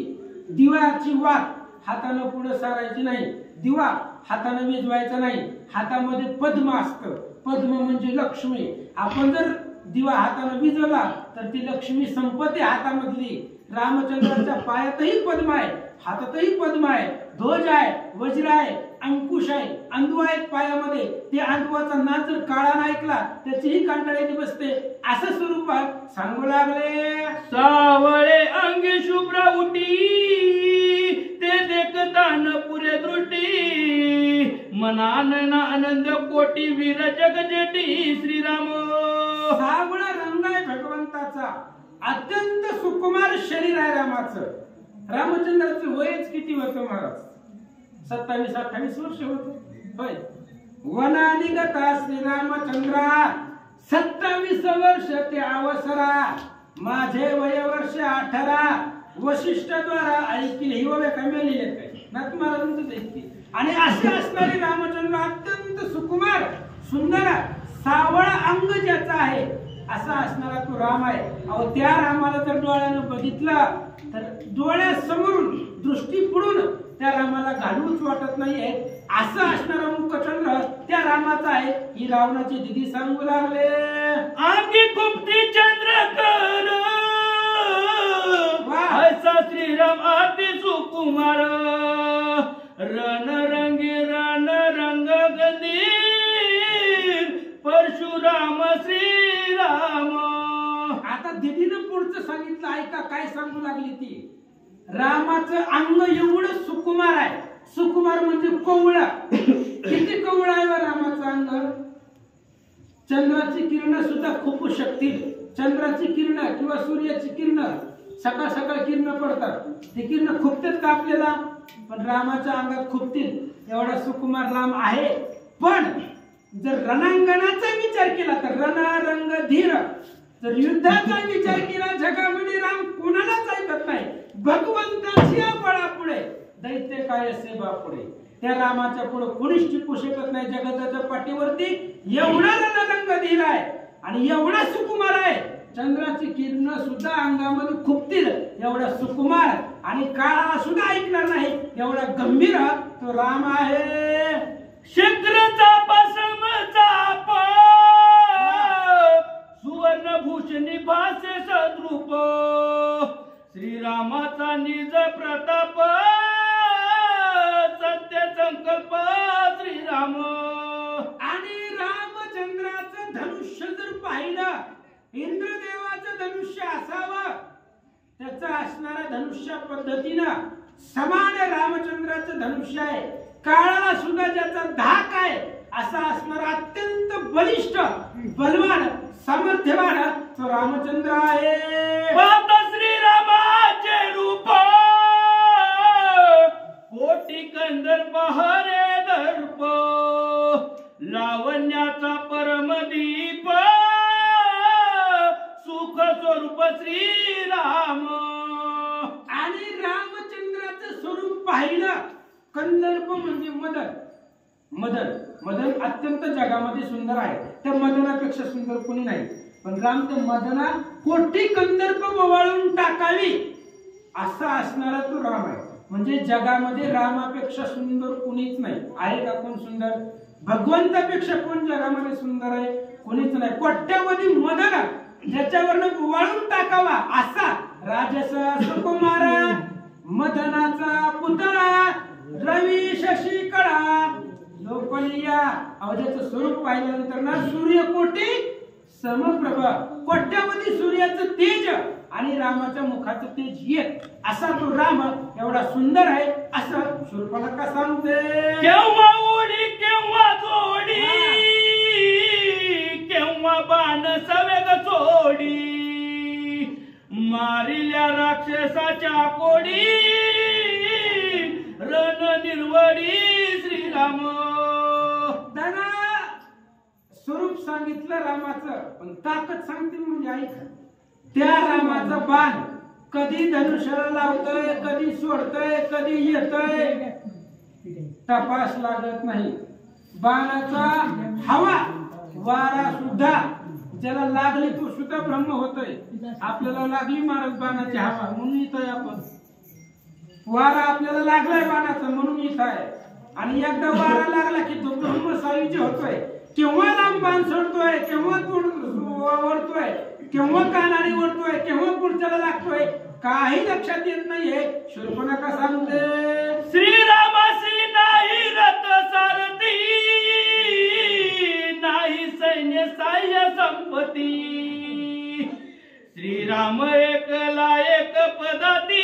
दिव्याची वात हाताने पुढे सारायची नाही, दिवा हाताने विजवायचा नाही. हातामध्ये पद्म असतं. पद्म म्हणजे लक्ष्मी. आपण जर दिवा हाताने विजवला तर ती लक्ष्मी संपत्ती हातामधली. रामचंद्राच्या पायातही पद्म आहे, हातातही पद्म आहे, ध्वज आहे, वज्र आहे, अंकुश आहे, अंधू आहेत पायामध्ये. ते अंधुवाचा नाच जर काळानं ऐकला त्याचीही कंटाळी बसते. असं स्वरूपात सांगू लागले. सावळे अंगी शुभ्र उटी ते देखतान पुरे दृष्टी मनानन आनंद कोटी वीर जगजेटी श्रीराम. सावळा रंग आहे भगवंताचा. अत्यंत सुकुमार शरीर आहे रामाचं. रामचंद्राचं वयच किती होतं महाराज? 27-28 वर्ष होत होय. वना निघता श्रीरामचंद्रा 27 वर्ष ते अवसरा. माझे वय वर्ष 18. वशिष्ठ द्वारा ऐकले ही वय कमी लिहिले काय नाथ महाराजांचं ऐकले. आणि असे असणारे रामचंद्र अत्यंत सुकुमार सुंदर सावळा अंग ज्याचा आहे असा असणारा तो राम आहे. अहो त्या रामाला जर डोळ्यानं बघितलं तर डोळ्यासमोरून दृष्टी पुढून त्या रामाला घालूच वाटत नाहीये. असं असणारा मुखचंद्र त्या रामाचा आहे. ही रावणाची दिदी सांगू लागले. अंगी गुप्ती चंद्रकर ऐसा श्रीराम अति सुकुमार रणरंगी रणरंग गंधीर परशुराम श्रीराम. आता दिदीनं पुढचं सांगितलं ऐका काय सांगू लागली ती. रामाचं अंग एवढं सुकुमार आहे. सुकुमार म्हणजे कोवळा. किती कोवळा आहे रामाचं अंग. चंद्राची किरण सुद्धा खूप शक्ती. चंद्राची किरण किंवा सूर्याची किरण सकाळ सकाळ किरण पडतात. ती किरण खुपतात का आपल्याला? पण रामाच्या अंगात खुपतील एवढा सुकुमार राम आहे. पण जर रणांगणाचा विचार केला तर रणरंग धीर. जर युद्धाचा विचार केला जगामध्ये राम कोणालाच ऐकत नाही. भगवंताच्या बळापुढे दैत्य काय असे बापुढे. त्या रामाच्या पुढे कोणीच टिकू शकत नाही. जगताच्या पाठीवरती एवढा रणरंग धीर आहे आणि एवढा सुकुमार आहे. चंद्राची किरण सुद्धा अंगामध्ये खुपतील एवढा सुकुमार आणि काळाला सुद्धा ऐकणार नाही एवढा गंभीर तो राम आहे. शंकराचा चाप सुवर्ण भूषणी भासे सद्रूप श्रीरामाचा निज प्रताप सत्य संकल्प श्रीराम. आणि रामचंद्राचं धनुष्य जर पाहिलं इंद्रदेवाचं धनुष्य असावं त्याचं असणाऱ्या धनुष्य पद्धतीनं समान रामचंद्राचं धनुष्य आहे. काळाला सुद्धा ज्याचा धाक आहे असा असणारा अत्यंत बलिष्ठ बलवान सामर्थ्यवान तो रामचंद्र आहे. श्रीरामाचे रूप कोटी कंदर्प हरे दर्प लावण्याचा परमदीप सुख स्वरूप श्रीराम. आणि रामचंद्राचं स्वरूप पाहिलं कंदर्प म्हणजे मदन. मदन मदन अत्यंत जगामध्ये सुंदर आहे. त्या मदनापेक्षा सुंदर कोणी नाही. पण राम त्या मदना कोटी कंदर्प ओवाळून टाकावी असा असणारा तो राम आहे. म्हणजे जगामध्ये रामापेक्षा सुंदर कोणीच नाही. आहे का कोण सुंदर? भगवंतापेक्षा कोण जगामध्ये सुंदर आहे? कोणीच नाही. कोट्यावधी मदन ज्याच्यावरनं ओवाळून टाकावा असा राजसा सुकुमार मदनाचा पुतळा रवी शशी कळा लोकलिया. अवजाचं स्वरूप पाहिल्यानंतर ना सूर्यकोटी समप्रभ कोट्यावधी सूर्याचं तेज आणि रामाच्या मुखाचं तेज एक असा तो राम एवढा सुंदर आहे असं शूर्पणखा सांगते. केव्हा उडी केव्हा जोडी केव्हा बाण सवेग सोडी मारिल्या राक्षसाच्या कोडी रण निर्वडी श्रीराम. स्वरूप सांगितलं रामाचं पण ताकद सांगते म्हणजे ऐक. त्या रामाचं बाण कधी धनुष्याला लावतोय, कधी सोडतोय, कधी येतोय तपास लागत नाही. बाणाचा हवा वारा सुद्धा ज्याला लागली तो सुद्धा ब्रह्म होतोय. आपल्याला लागली महाराज बाणाची हवा म्हणून इथं आहे आपण. वारा आपल्याला लागलाय बाणाचा म्हणून इथं आहे. आणि एकदा वारा लागला की तो ब्रह्म सायुज्य होतोय. केव्हा लांब बाण सोडतोय, केव्हा ओढतोय, केव्हा कानाने ओढतोय, केव्हा पुढच्याला लागतोय काही लक्षात येत नाहीये. शूर्पणखा सांगते श्रीरामासी नाही रथ सारथी, नाही सैन्य साह्य संपत्ती. श्रीराम एकला एक पदाती,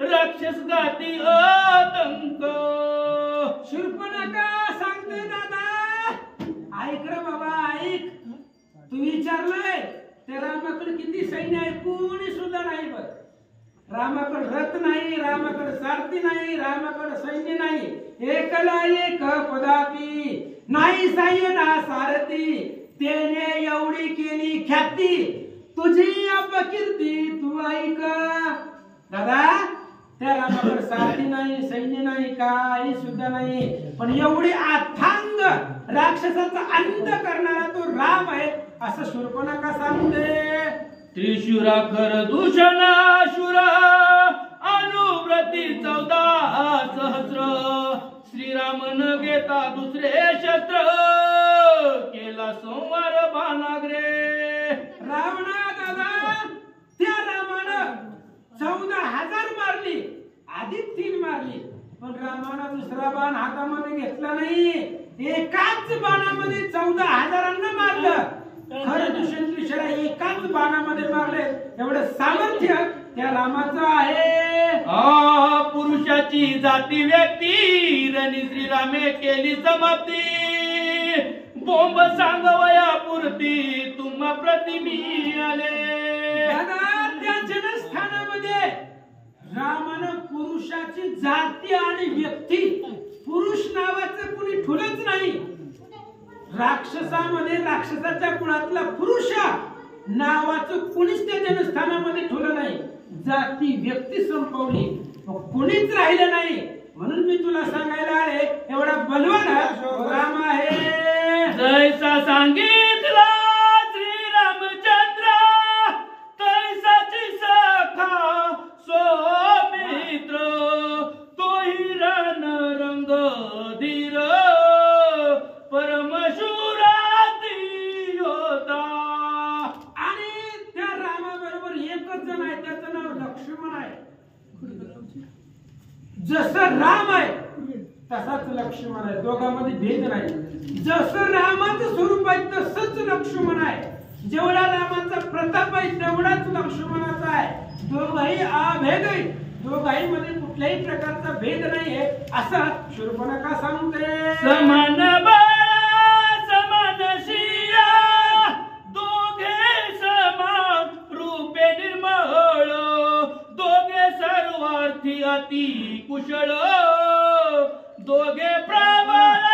राक्षस गाती आतंक. शूर्पणखा सांगते दादा ऐक रे बाबा ऐक. तू विचारलंय त्या रामाकडे किती सैन्य आहे? कोणी सुद्धा नाही. बघ रामाकडे रथ नाही, रामाकडे सारथी नाही, रामाकडे सैन्य नाही. एकला एक पदाती, नाही सैन्य ना सारथी. त्याने एवढी केली ख्याती, तुझी अपकीर्ती तू ऐक. दादा त्या रामाकडे सारथी नाही, सैन्य नाही, काही सुद्धा नाही. पण एवढी अथांग राक्षसाचा अंत करणारा तो राम आहे असं शूर्पणखा सांगते. त्रिशूराकर दूषणाशुर अनुव्रती 14 सहस्र. श्रीराम न घेता दुसरे शस्त्र, केला संवार बाणाग्रे. रावणा दादा त्या रामानं 14,000 मारली, आधी 3 मारली. पण रामानं दुसरा बाण हातामध्ये घेतला नाही. एकाच बाणामध्ये 14,000 मारलं. खरं दुष्यंत एकाच बाणामध्ये मारले. एवढं सामर्थ्य त्या रामाचं आहे. पुरुषाची जाती व्यक्ती, रणी श्रीरामे केली समाप्ती. बोंब सांगवया पुरती, तुम्हा प्रतिमी आले. दादा त्या जनस्थानामध्ये रामानं पुरुषाची जाती आणि व्यक्ती, पुरुष नावाचं कुणी ठुलच नाही. राक्षसामध्ये राक्षसाच्या कुळातला पुरुष नावाचं कुणीच त्या जनस्थानामध्ये ठुलं नाही. जाती व्यक्ती संपवली, कुणीच राहिलं नाही. म्हणून मी तुला सांगायला आले एवढा बलवान राम आहे. जैसा सांगितला श्रीरामचंद्र, तैसाची सखा सौमित्र. तोही रण रंग धीर, परमशुराती योद्धा. आणि त्या रामाबरोबर एकच जण आहे, त्याचं नाव लक्ष्मण आहे. जसं राम आहे तसाच लक्ष्मण आहे. दोघांमध्ये भेद नाही. जसं रामाचं स्वरूप आहे तसंच लक्ष्मण आहे. जेवढा रामाचा प्रताप आहे तेवढाच लक्ष्मणाचा आहे. दोघंही अभेद आहे. दोघाही मध्ये कुठल्याही प्रकारचा भेद नाहीये असं शूर्पणखा सांगते. समान बळा समान शिया, दोघे समान रूपे निर्मळ. दोघे सर्वार्थी अति कुशळ, दोघे प्रबळ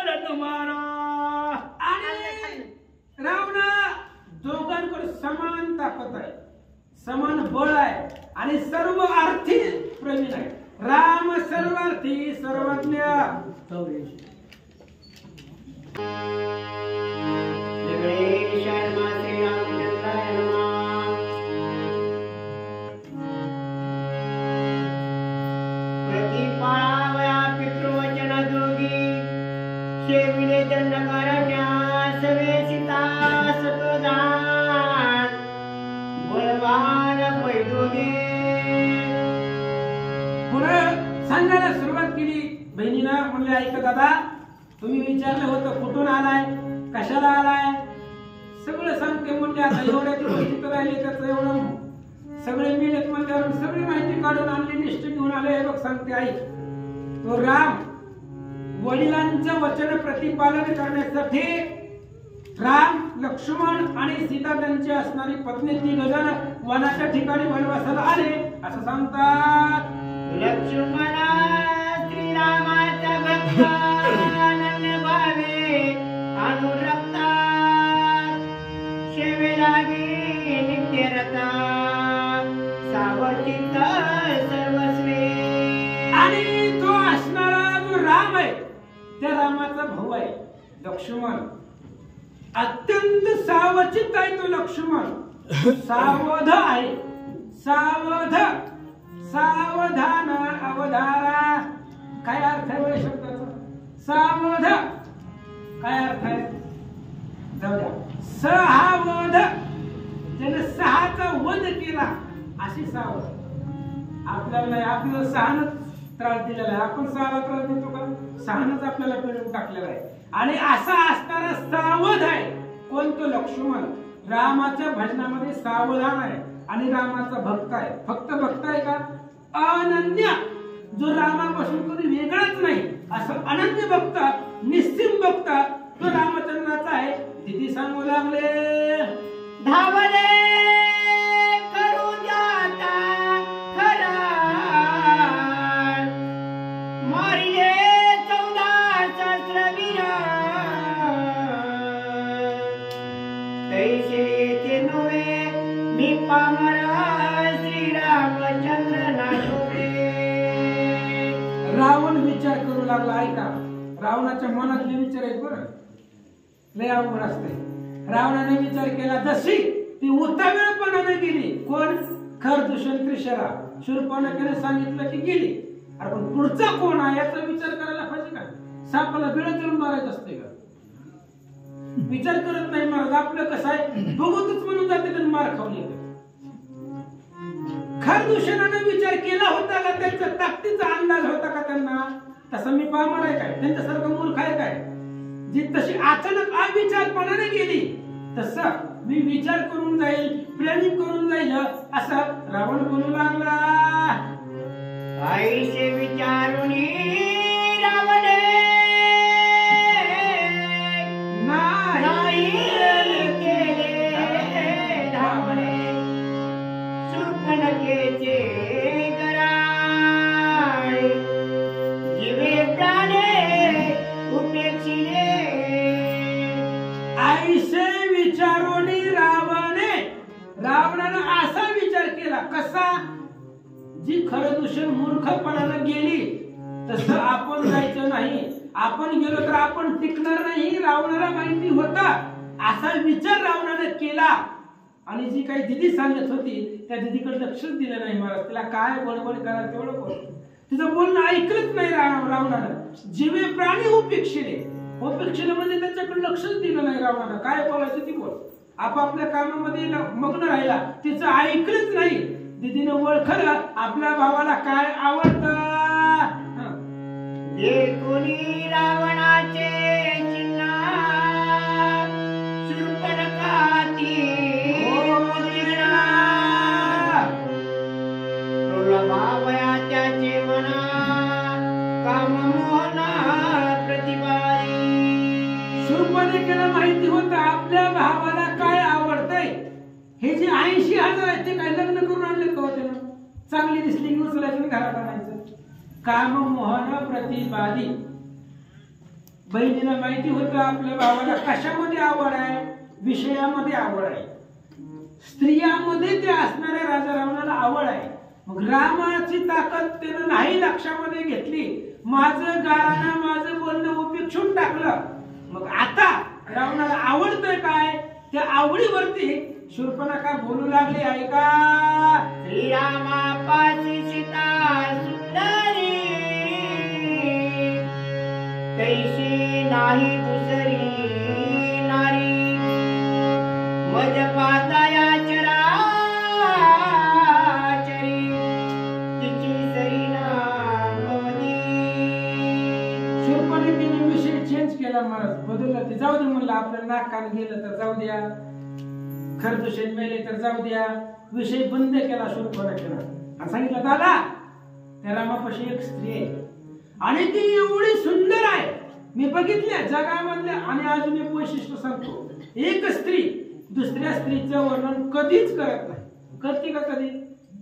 रणमारा. आणि रावणा दोघांकडे समान ताकद आहे, समान बळ आहे आणि सर्व अर्थी प्रवीण आहे. राम सर्वार्थी सर्वज्ञ. प्रतिपाळावया पितृवचन जोगी, शेविले दंडकारण्या सवे सीता सतोदान. बलवान पैदोगे. पुढे सांगायला सुरुवात केली. बहिणीनं म्हणले ऐक दादा, तुम्ही विचारलं होतं कुठून आलाय, कशाला आलाय, सगळं सांगते. म्हणजे आता एवढ्या दिवस तिथं राहिले त्याचं एवढं सगळे मिळत म्हणल्यावर सगळी माहिती काढून आणली, लिस्ट घेऊन आले. बघ सांगते ऐक. तो राम वडिलांचं वचन प्रतिपालन करण्यासाठी राम, लक्ष्मण आणि सीता त्यांची असणारी पत्नी 3 जण वनाच्या ठिकाणी वनवासाला आले असं सांगतात. लक्ष्मणा श्रीरामाचा भक्त अनन्य भावे अनुरक्ता, शेवे लागे नित्य रता, सावचित सर्वस्वी. आणि रामाचा भाऊ आहे लक्ष्मण. अत्यंत सावचित आहे तो लक्ष्मण. सावध आहे. सावध सावधान अवधारा. काय अर्थ आहे या शब्दाचा? सावध काय अर्थ आहे? जाऊ द्या. स हा वध, त्याने सहाचा वध केला अशी सावध. आपल्याला नाही, आपल्याला सहानच त्रास दिलेला आहे. आपण सहाला त्रास देतो का? सहानच आपल्याला पिळून टाकलेला आहे. आणि असा असताना सावध आहे कोण? तो लक्ष्मण. रामाच्या भजनामध्ये सावधान आहे आणि रामाचा भक्त आहे. फक्त भक्त आहे का? अनन्य, जो रामापासून कधी वेगळाच नाही असं अनन्य भक्त, निस्सीम भक्त तो रामचंद्राचा आहे. तिथे सांगू लागले धावले करू जाता खरा मारिले 14 सहस्रवीर तैसे ते नव्हे मी पामर श्रीरामचंद्र नाशोरे. रावण विचार करू लागला. ऐका, रावणाच्या मनातले विचार आहेत बरं, लय अवघड असते. रावणाने विचार केला जशी ती उतावेळपणाने गेली. कोण? खरदूषण त्रिशरा. शूर्पणखेने सांगितलं की गेली. अरे पण पुढचा कोण आहे याचा विचार करायला पाहिजे का? सापाला बिळ करून मारायचं असते का? विचार करत नाही महाराज. आपलं कसं आहे, बघूतच म्हणून जाते तर मार खाऊन येते. खरदूषणाने विचार केला होता का? त्यांचा ताकदीचा अंदाज होता का त्यांना? तसं मी पामर आहे काय? त्यांच्यासारखं मूर्ख आहे काय? जी तशी अचानक अविचारपणाने गेली तसं मी विचार करून जाईल, प्लॅनिंग करून जाईल असं रावण बोलू लागला. ऐसे विचारून रावणे नाही केले धावणे शूर्पणखेचे कराळे जीवे प्राणे उपेक्षिले. ऐसे विचारोनी रावणानं असा विचार केला. कसा? जी खरदूषण मूर्खपणानं गेली तसं आपण जायचं नाही. आपण गेलो तर आपण टिकणार नाही, रावणाला माहिती होता. असा विचार रावणानं केला आणि जी काही दिदी सांगत होती त्या दिदीकडे लक्षच दिलं नाही महाराज. तिला काय बडबड करा तेवढं बोल. तिचं बोलणं ऐकलंच नाही रावणानं. जीवे प्राणी उपेक्षिले. उपेक्षिले म्हणजे त्याच्याकडे लक्षच दिलं नाही रावणानं. काय बोलायचं ती बोल. आपापल्या कामामध्ये मग्न राहिला. तिचं ऐकलंच नाही. दिदीने ओळखलं आपल्या भावाला काय आवडतं. कोणी रावणाचे चिन्ह शूर्पणखाती भावया त्याचे मना काममोहना प्रतिपादी. शूर्पणखेला माहिती होतं आपल्या भावाला काय आवडतंय. हे जे 80,000 आहेत ते काय लग्न करून आणले का होते? चांगली दिसली की उचलायचं घरात आणायचं. काममोहन प्रतिपादी. बहिणीला माहिती होतं आपल्या भावाला कशामध्ये आवड आहे, विषयामध्ये आवड आहे. स्त्रियामध्ये ते असणाऱ्या राजा रावणाला आवड आहे. मग रामाची ताकद त्यानं नाही लक्षामध्ये घेतली. माझं गाणं माझं बोलणं उपेक्षून टाकलं. मग आता रावणाला आवडतंय काय? त्या आवडीवरती शूर्पणखा बोलू लागली. ऐका, श्रीरामापाशी सीता सुंदरी तैशी नाही दुसरी नारी मज पाताया चराचरी तिची सरी नामवती. शूर्पणखेने विषय चेंज केला महाराज, बदलला. ते जाऊ दे म्हणलं, आपलं नाक कान गेलं तर जाऊ द्या, खरदूषण मेले तर जाऊ द्या. विषय बंद केला शूर्पणखेनं आणि सांगितलं दादा त्या रामापाशी एक स्त्री आहे आणि ती एवढी सुंदर आहे. मी बघितल्या जगामधल्या. आणि अजून एक वैशिष्ट्य सांगतो. एक स्त्री दुसऱ्या स्त्रीचं वर्णन कधीच करत नाही. करते का कधी?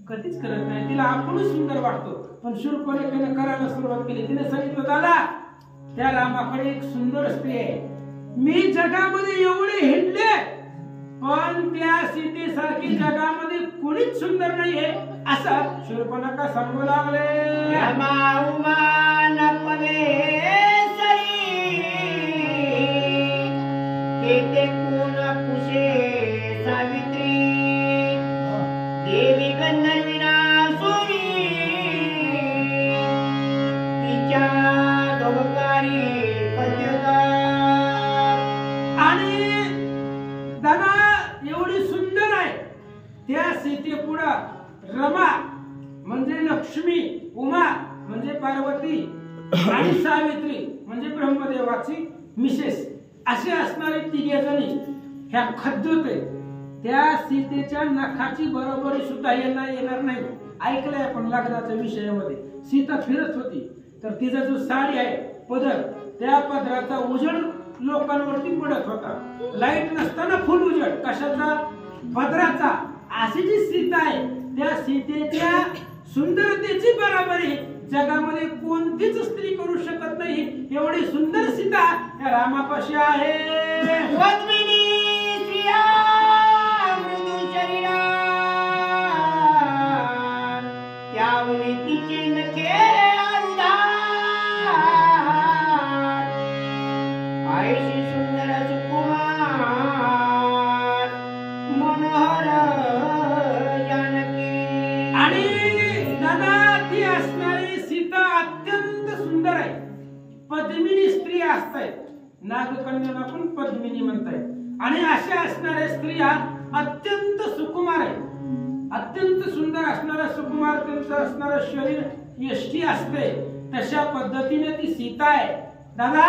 कधीच करत नाही. तिला आपणच सुंदर वाटतो. पण शूर्पणखेनं करायला सुरुवात केली. तिने सांगितलं दादा त्या रामाकडे एक सुंदर स्त्री आहे. मी जगामध्ये एवढे हिंडले पण त्या सीतेसारखी जगामध्ये कोणीच सुंदर नाहीये असं शूर्पणखा सांगू लागले. रमा उमा नपवे सरी पार्वती आणि सावित्री म्हणजे ब्रह्मदेवाची मिसेस असे असणारे तिघे जणी ह्या खद्योत त्या सीतेच्या नखाची बरोबरी सुद्धा यांना येणार नाही. ऐकलंय आपण लग्नाच्या विषयामध्ये सीता फिरत होती तर तिचा जो साडी आहे पदर त्या पदराचा उजेड लोकांवरती पडत होता. लाईट नसताना फुल उजेड कशाचा पदराचा. अशी जी सीता आहे त्या सीतेच्या सुंदरतेची बराबरी जगामध्ये कोणतीच स्त्री करू शकत नाही. एवढी सुंदर सीता या रामापाशी आहे. पद्मिनी स्त्रिया मृदू शरीरा त्यावनी तिचे नखे आईशी सुंदर सुकुमार मनोहर जानकी. आणि दादा ती असणारी सीता अत्यंत सुंदर आहे. पद्मिनी स्त्री असतायत नागकन्यांना पण पद्मिनी म्हणतायत. आणि अशा असणाऱ्या स्त्रिया अत्यंत सुकुमार आहेत. अत्यंत सुंदर असणारा सुकुमार त्यांचं असणारं शरीर यष्टी असते तशा पद्धतीने ती सीता आहे. दादा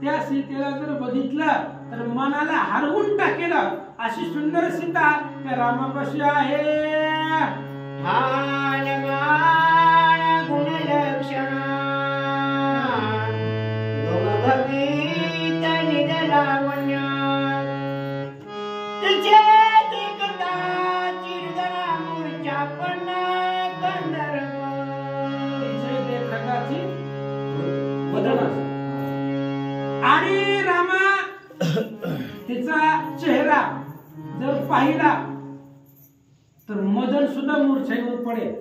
त्या सीतेला जर बघितलं तर मनाला हरवून टाकेल अशी सुंदर सीता त्या रामापाशी आहे. हानमान गुणलक्षणा भगवीत निज लावण्य तिचे देखता चिरदना मूर्छा पण गंधर्व. तिचे देखताची बदल असते. आणि रामा तिचा चेहरा जर पाहिला तर मदन सुद्धा मूर्छेवर पडेल.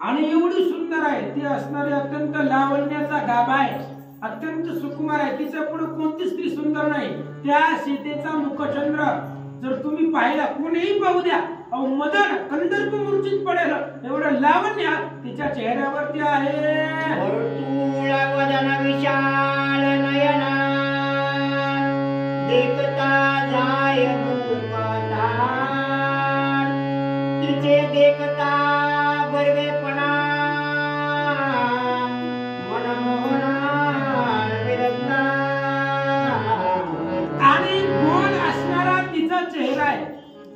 आणि एवढी सुंदर आहे ती असणारी अत्यंत लावण्याचा गाभा आहे. अत्यंत सुकुमार आहे. तिच्या पुढे कोणती स्त्री सुंदर नाही. त्या सीतेचा मुखचंद्र जर तुम्ही पाहिला कोणीही पाहू द्या अहो मदन कंदर्प मूर्छित पडेल एवढं लावण्य तिच्या चेहऱ्यावरती आहे. वर्तुळ वदन विशाल नयना देखता जाय मुखदार तिचे देखता बरवेपणा मनमोहना विरक्ता. आणि गोल असणारा तिचा चेहरा आहे.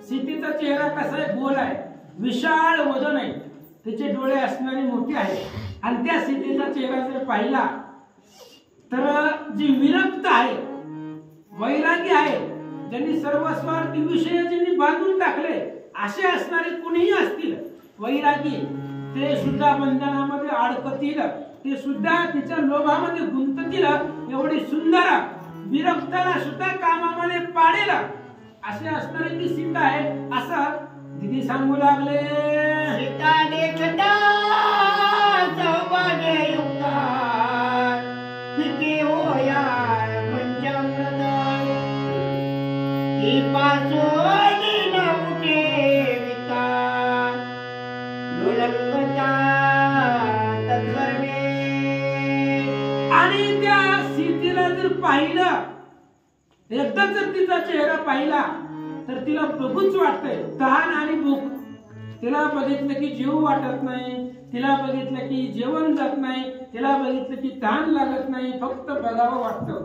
सीतेचा चेहरा कसा आहे गोल आहे विशाळ वजन आहे. तिचे डोळे असणारे मोठे आहेत. आणि त्या सीतेचा चेहरा जर पाहिला तर जी विरक्त आहे वैरागी आहे ज्यांनी सर्व स्वार्थी विषय ज्यांनी बांधून टाकले असे असणारे कुणीही असतील वैरागी ते सुद्धा बंधनामध्ये अडकतील. ते सुद्धा तिच्या लोभामध्ये गुंततील. एवढी सुंदर विरक्ताला सुद्धा कामामध्ये पाडेल असे असणारी ती सीता आहे असं दिदी सांगू लागले. सीता देखता सौभाग्ययुक्त तिथे होया पंचामृत ती पासून न उठे विकार लोलंकता तत्सर्वे. आणि त्या सीतेला जर पाहिलं एकदा जर तिचा चेहरा पाहिला तर तिला बघूच वाटतंय तहान आणि भूक. तिला बघितलं की जीव वाटत नाही. तिला बघितलं की जेवण जात नाही. तिला बघितलं की तहान लागत नाही. फक्त बघावं वाटतं.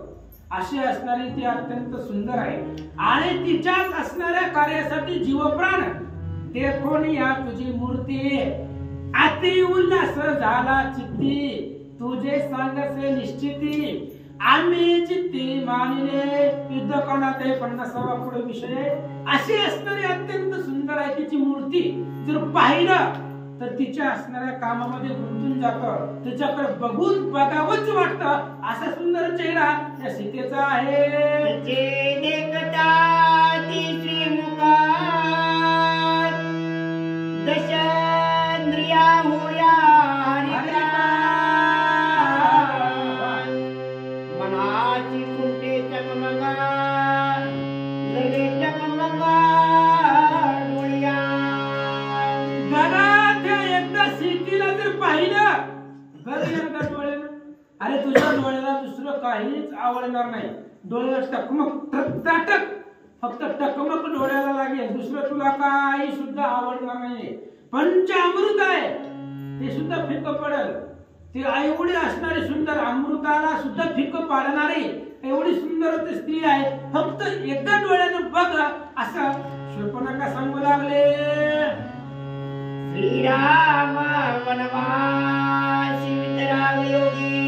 अशी असणारी ती अत्यंत सुंदर आहे. आणि तिच्याच असणाऱ्या कार्यासाठी जीवप्राण देखोन या तुझी मूर्ती अति उल्हास झाला चित्ती तुझे सांगसे निश्चिती आम्ही चित्ती मानिले. युद्ध करण्यात 50वा पुढे विषय. अशी असणारी अत्यंत सुंदर आहे तिची मूर्ती. जर पाहिलं तर तिच्या असणाऱ्या कामामध्ये गुंतून जातं. तिच्याकडे बघून बघावंच वाटतं असा सुंदर चेहरा या सीतेचा आहे. तिचे देखता ती श्रीमुखा दशेंद्रिया होया हरिका मनाची कुंडे चकमका लगे चकमका डोळ्या. दादा त्या एकदा सीतेला जर पाहिलं बरं एकदा डोळ्यानं अरे तुझ्या डोळ्याला दुसरं काहीच आवडणार नाही. डोळ्याला टकमक टक फक्त टकमक डोळ्याला लागेल. दुसरं तुला काही सुद्धा आवडणार नाही. पंचामृत आहे ते सुद्धा फिक्क पडेल. ते एवढी असणारी सुंदर, अमृताला सुद्धा फिकं पाडणारी एवढी सुंदर ती स्त्री आहे. फक्त एकदा डोळ्यानं बघ असं शूर्पणखा सांगू लागले. श्रीराम वनवासी वितराग योगी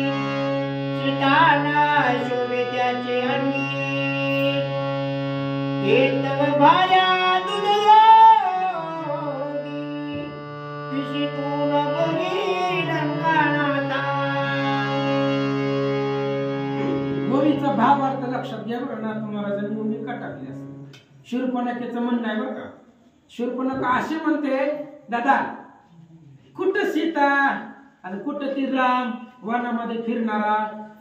सीताना शोभे त्याचे अंगी हे तव भार्या दुर्योगी तिशी तू न बघी लंकानाथा. गोळीचा भावार्थ लक्षात घ्या बरं ना तुम्हाला. जर मी का टाकली असं शूर्पणखेचं म्हणणं आहे बरं का. शूर्पणखा असे म्हणते, दादा कुठं सीता आणि कुठं ती राम वनामध्ये फिरणारा,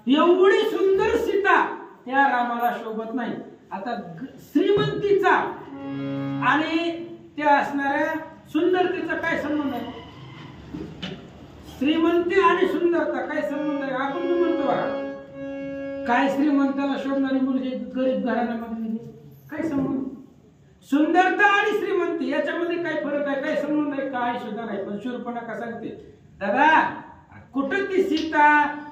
एवढी सुंदर सीता त्या रामाला शोभत नाही. आता श्रीमंतीचा आणि त्या असणाऱ्या सुंदरतेचा काय संबंध आहे? श्रीमंती आणि सुंदरता काय संबंध आहे? आपण म्हणतो बघा, काय श्रीमंताला शोभणारी मुलगी गरीब घराण्यामध्ये काय संबंध? सुंदरता आणि श्रीमंती याच्यामध्ये काय फरक आहे? काय संबंध आहे? काय सुद्धा नाही. पण शूर्पणखा सांगते, दादा कुठं ती सीता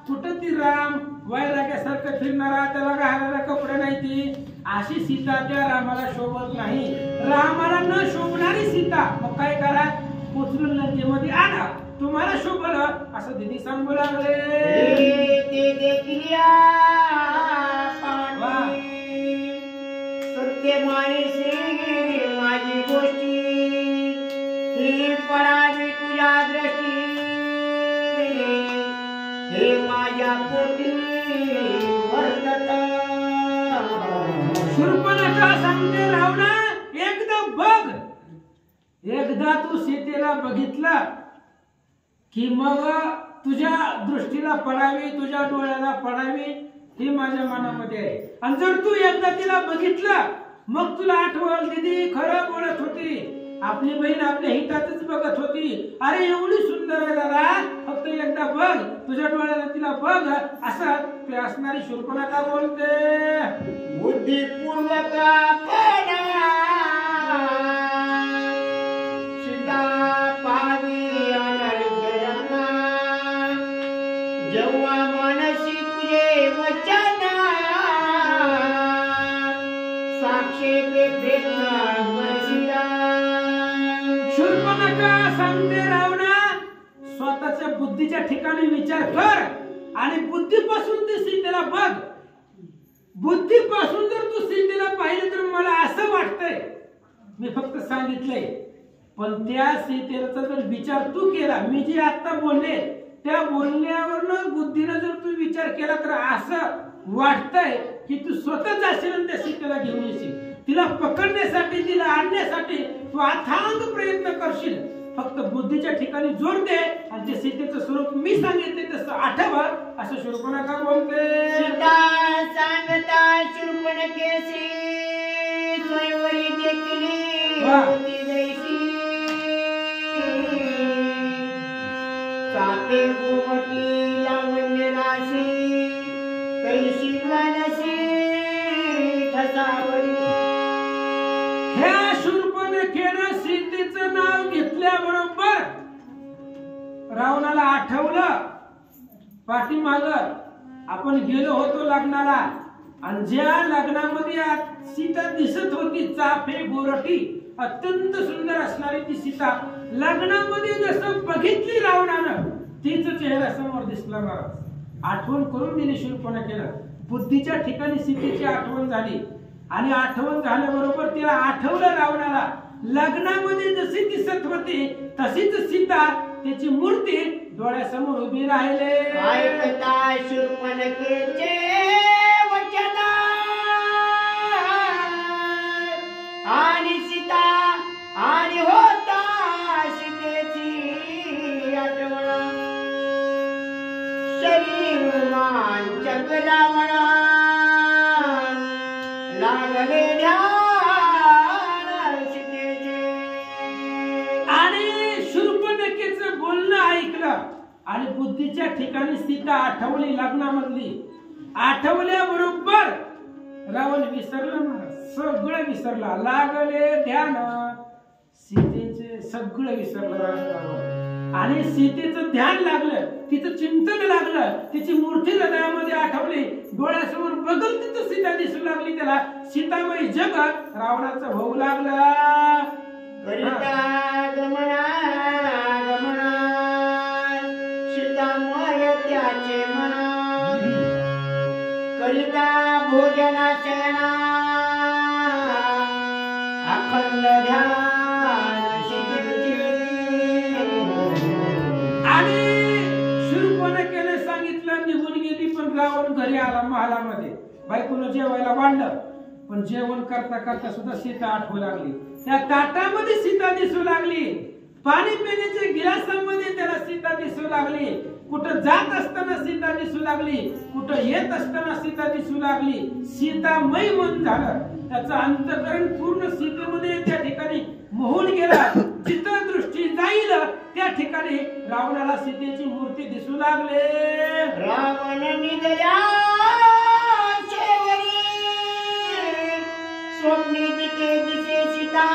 कुठं ती राम, वैराग्यासारखं फिरणारा, त्याला घालायला कपडे नाही ती अशी सीता त्या रामाला शोभत नाही. रामाला न शोभणारी सीता मग काय करा, उचलून लंकेमध्ये आणा, तुम्हाला शोभलं असं दिदी सांगू लागले. ते देखिया पाठी सत्य माणसे माझी गोष्टी ही पडावी तुझ्या दृष्टी हे माझ्या पोटी वर्तत. शूर्पणखा सांगते, रावणा एकदा बघ, एकदा तू सीतेला बघितलं की मग तुझ्या दृष्टीला पडावी, तुझ्या डोळ्याला पडावी ही माझ्या मनामध्ये आहे. आणि जर तू एकदा तिला बघितलं मग तुला आठवल दीदी खरं बोलत होती, आपली बहीण आपल्या हितातच बघत होती. अरे एवढी सुंदर आहे दादा, फक्त एकदा बघ, तुझ्या डोळ्याला तिला बघ असं ते असणारी शूर्पणखा बोलते. बुद्धिपूर्वक सीता पाहावी अनर्गयांना जेव्हा मनसी तुझे वचन साक्षेपे प्रयत्न करशिला. शूर्पणखा सांगते, रावणा स्वतःच्या बुद्धीच्या ठिकाणी विचार कर आणि बुद्धीपासून ती सीतेला बघ. बुद्धीपासून जर तू सीतेला पाहिलं तर मला असं वाटतंय, मी फक्त सांगितलंय, पण त्या सीतेचा जर विचार तू केला, मी जे आता बोलले त्या बोलण्यावरनं बुद्धीनं जर तू विचार केला तर असं वाटतंय की तू स्वतः जाशील आणि त्या सीतेला घेऊन येशील. तिला पकडण्यासाठी, तिला आणण्यासाठी तू अथांग प्रयत्न करशील. फक्त बुद्धीच्या ठिकाणी जोर दे आणि ते सीतेचं स्वरूप मी सांगितले तसं आठवा असं शूर्पणखा बोलते. सीता सांगता शूर्पणखेसी स्वयंवरी देखली होती जैसी चापे गोमटी लावण्य राशी कैशी मनसी ठसावली. ह्या शूर्पणखेनं सीतेचं नाव घेतल्याबरोबर रावणाला आठवलं पाठीमाग आपण गेलो होतो लग्नाला आणि ज्या लग्नामध्ये सीता दिसत होती, चाफे गोरटी अत्यंत सुंदर असणारी ती सीता लग्नामध्ये जसं बघितली रावणानं तीच चेहरा समोर दिसला. महाराज आठवण करून दिली शूर्पणखेनं. बुद्धीच्या ठिकाणी सीतेची आठवण झाली आणि आठवण झाल्याबरोबर तिला आठवलं रावणाला लग्नामध्ये जशी दिसत होती तशीच सीता त्याची मूर्ती डोळ्यासमोर उभी राहिले. ऐकता शूर्पणखेचे वचन आणि सीता आणि होता सीतेची आठवण शरीर रोमांचक रावण लागले ध्यान सीतेचे. आणि शूर्पणखेचं बोलणं ऐकलं आणि बुद्धीच्या ठिकाणी सीता आठवली लग्नामधली. आठवल्याबरोबर रावण विसरला, सगळं विसरला. लागले ध्यान सीतेचे सगळं विसरलं रावण. आणि सीतेचं ध्यान लागलं, तिचं चिंतन लागलं, तिची मूर्ती हृदयामध्ये आठवली, डोळ्यासमोर बघल तिथं सीता दिसू लागली. त्याला सीतामयी जगत रावणाचा भाऊ लागला. करिता गमना गमना सीतामय त्याचे मना करिता भोजना शयना अखंड ध्यान सीतेचे. आणि शूर्पणखेने सांगितलं, निघून गेली. पण रावण घरी आला महालामध्ये, बायकोनं जेवायला वाढलं. पण जेवण करता करता सुद्धा सीता आठवू लागली. त्या ताटामध्ये सीता दिसू लागली, पाणी पिण्याच्या गिलासामध्ये त्याला सीता दिसू लागली, कुठं जात असताना सीता दिसू लागली, कुठं येत असताना सीता दिसू लागली. सीतामय मन झालं, त्याचं अंतःकरण पूर्ण सीतेमध्ये त्या ठिकाणी मोहून गेला. जिथं दृष्टी जाईल त्या ठिकाणी रावणाला सीतेची मूर्ती दिसू लागले. रावण निजल्या शेवरी स्वप्नी तिथे दिसे सीता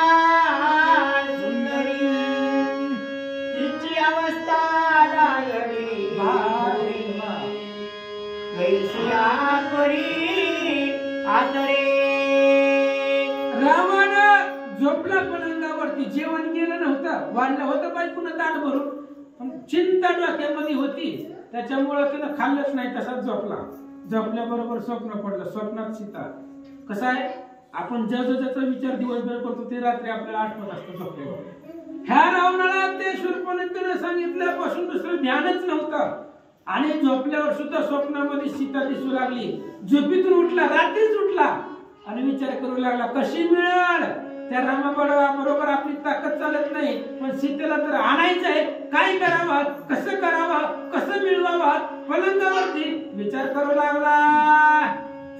सुंदरी तिची अवस्था डायडी कैसिया परी आतरे. रावण झोपला पलंगावरती, जेवण गेलं नव्हतं, वाढलं होतं बायकोनं ताट भरून, पण चिंता डोक्यामध्ये होती, त्याच्यामुळं त्यानं खाल्लंच नाही, तसाच झोपला. झोपल्याबरोबर स्वप्न पडलं. स्वप्नात सीता. कसं आहे, आपण ज्याचा विचार दिवसभर करतो ते रात्री आपल्याला आठवत असतं झोपल्यावर. ह्या रावणाला ते शूर्पणखेनं सांगितल्यापासून दुसरं ध्यानच नव्हतं. आणि झोपल्यावर सुद्धा स्वप्नामध्ये सीता दिसू लागली. झोपेतून उठला, रात्रीच उठला आणि विचार करू लागला, कशी मिळेल. त्या रामाबरोबर आपली ताकद चालत नाही, पण सीतेला तर आणायचंय, काय करावं, कसं करावं, कसं मिळवावं. पलंगावरती विचार करू लागला.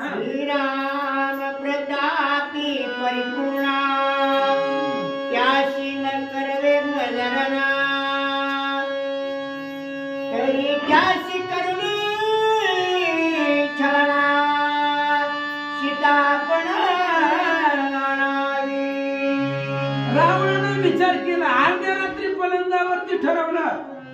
श्रीराम प्रतापी परिपूर्णा त्याशी न करवे मजरणा तरी त्याशी करुणी छळणा सीतापण आणावी. रावणानं विचार केला. अर्ध्या रात्री पलंगावरती ठरवलं,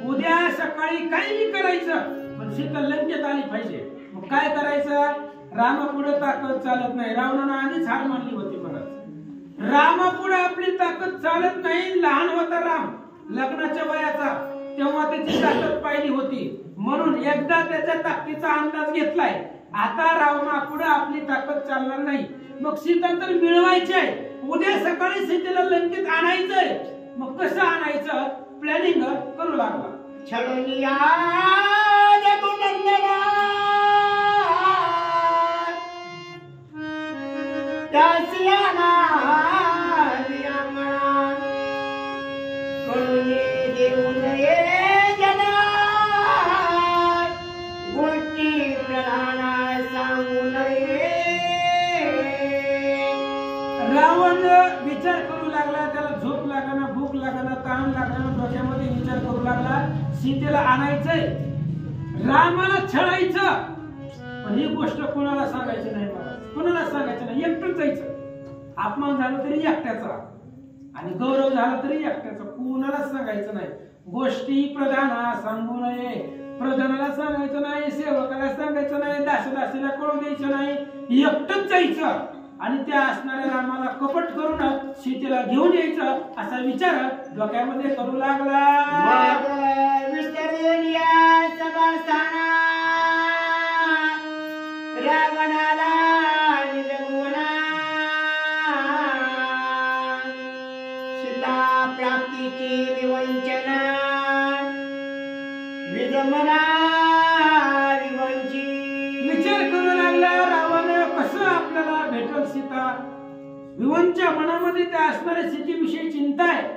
उद्या सकाळी काही बी करायचं, पण सीता लंकेत आली पाहिजे. मग काय करायचं, रामापुढे ताकद चालत नाही. रावणानं आधीच हार मानली होती. परत रामापुढे आपली ताकद चालत नाही. लहान होता राम, लग्नाच्या वयाचा, तेव्हा त्याची ताकद पाहिली होती. म्हणून एकदा त्याच्या ताकदीचा अंदाज घेतलाय. आता रावणापुढे आपली ताकद चालणार नाही. मग सीता तर मिळवायचंय, उद्या सकाळी सीतेला लंकेत आणायचंय. मग कसं आणायचं प्लॅनिंग करू लागला. छळनिया रघुनंदना त्यासी आणावी रामणा करुणे देऊन ये जना गोष्टी प्रधाना सांगू नये. रावण विचार करू लागला. त्याला झोप लागना, भूक लागना, ताण लागना, डोक्यामध्ये विचार करू लागला, सीतेला आणायचंय, रामाला छळायचं. पण ही गोष्ट कोणाला सांगायची नाही, मला कोणाला सांगायचं नाही, एकटंच जायचं. अपमान झाला तरी एकट्याचा आणि गौरव झाला तरी एकट्याचा, कोणाला सांगायचं नाही. गोष्टी प्रधाना सांगू नये, प्रधानाला सांगायचं नाही, सेवकाला सांगायचं नाही, दासदासीला कळू द्यायचं नाही, एकटंच जायचं. आणि त्या असणाऱ्या रामाला कपट करून सीतेला घेऊन यायचं असा विचार डोक्यामध्ये करू लागला. रावणाला निजगुणा सीता प्राप्तीची विवंचना विगमना विवंची. विचार करू लागला रावण, कसं आपल्याला भेटल सीता. विवंच्या मनामध्ये त्या असणाऱ्या सीतेविषयी चिंता आहे.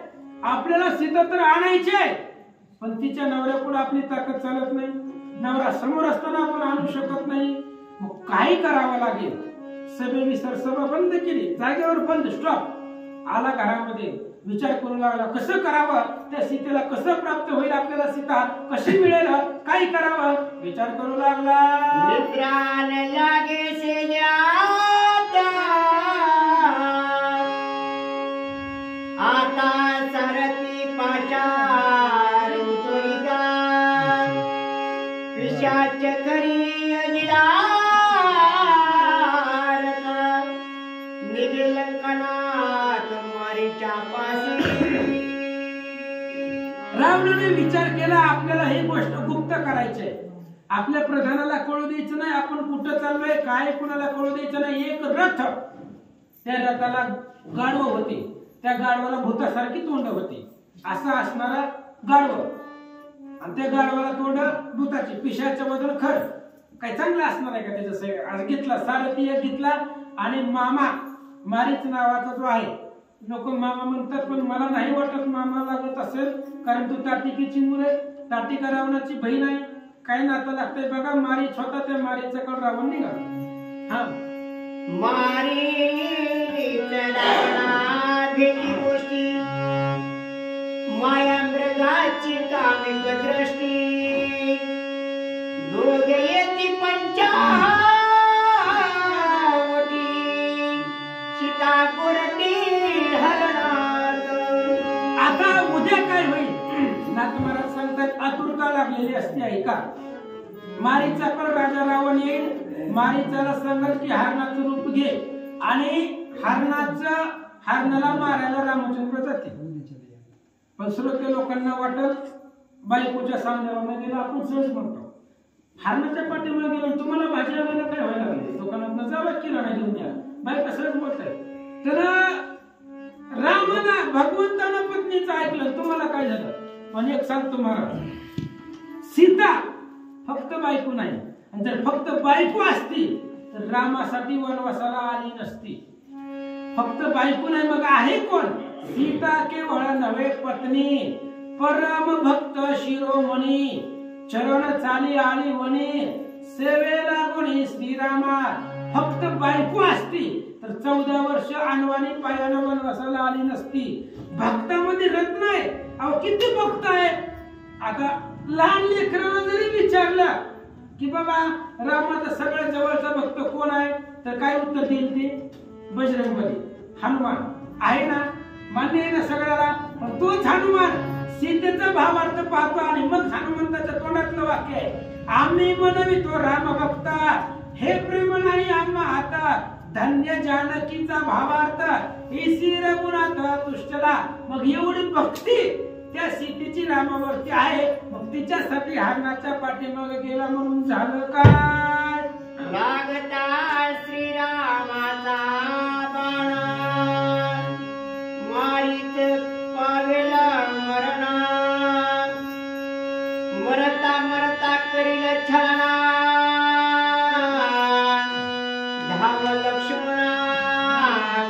आपल्याला सीता तर आणायची आहे, पण तिच्या नवऱ्यापुढे आपली ताकद चालत नाही. नवरा समोर असताना आपण आणू शकत नाही. मग काय करावं लागेल. सभेविसर सभा बंद केली, जागेवर बंद, स्टॉप. आला घरामध्ये, विचार करू लागला कसं करावं, त्या सीतेला कसं प्राप्त होईल, आपल्याला सीता कशी मिळेल, काय करावं विचार करू लागला. मित्रान लागे सेजाता आता सरती पाचार ईर्ष्याच करी अजिरारत निघे लंकनाथ मारीच्या पाशी. रावणाने विचार केला आपल्याला ही गोष्ट गुप्त करायची आहे. आपल्या प्रधानाला कळू द्यायचं नाही आपण कुठं चाललोय काय कुणाला कळू द्यायचं नाही. एक रथ, त्या रथाला गाढव होते, त्या गाढवाला भूतासारखी तोंड होती, असं असणारा गाढव, आणि त्या गाढवाला तोंड भूताची, पिशाच्या बदल खर काय चांगलं असणार आहे का त्याचं. आज घेतला सारथी एक घेतला आणि मामा मारीच नावाचा जो आहे, लोक मामा म्हणतात पण मला नाही वाटत मामा लागत असेल, कारण तू ताटिकेची मुले, ताटिका रावणाची बहीण आहे, काय नातं लागतंय बघा. मारीच होता, त्या मारीचा कळ रावण निघा. हा मारीच रावणा भेटी गोष्टी माया मृगाची कामिक दृष्टी दोघे येती पंचावटी सीता कुरटी हरणार. आता उद्या काय होईल नाथ महाराज सांगतात. आतुरता लागलेली असते ऐका. मारीचा पण राजा रावण येईल, मारीचाला सांगल की हरणाचं रूप घे, आणि हरणाला मारायला रामचंद्र जाते. पण श्रोते लोकांना वाटत बायकोच्या सामन्यावर गेला, आपण सहज म्हणतो हरणाच्या पाठीमुळे गेलो, तुम्हाला भाजी आणायला काय व्हायला लागले, दुकानात जावा किराणा घेऊन या, बायका सहज बोलताय. तर रामाला भगवंतानं पत्नीचं ऐकलं, तुम्हाला काय झालं. पण एक सांगतो महाराज, सीता फक्त बायको नाही, आणि जर फक्त बायको असती तर रामासाठी वनवासाला आली नसती. फक्त बायको नाही, मग आहे कोण. सीता केवळ नव्हे पत्नी, परम भक्त शिरोमणी, चरण चाली आली वनी, सेवेला गुणी श्रीरामा. फक्त बायको असती तर 14 वर्ष अनवाणी पायानं वनवासाला आली नसती. भक्तामध्ये रत्न आहे, अहो किती भक्त आहे. आता लहान लेकरांना जरी विचारलं की बाबा रामाचा सगळ्यात जवळचा भक्त कोण आहे, तर काय उत्तर देईल ते. बजरंगबली, हनुमान आहे ना, मान्य आहे ना सगळ्याला. पण तोच हनुमान सीतेचा भावार्थ पाहतो, आणि मग हनुमंताच्या तोंडातलं वाक्य आहे, आम्ही म्हणवितो राम भक्ता, हे प्रेम नाही आम्हा हातात, धन्य जानकीचा भावार्थ इसी रघुनाथ तुष्टला. मग एवढी भक्ती त्या सीतेची रामावरती आहे, मग तिच्यासाठी हरणाच्या पाठीमागे गेला म्हणून झालं काय. लागता श्रीरामाचा बाण मारीच पावेला मरण, मरता मरता करील छळणा धाव लक्ष्मणा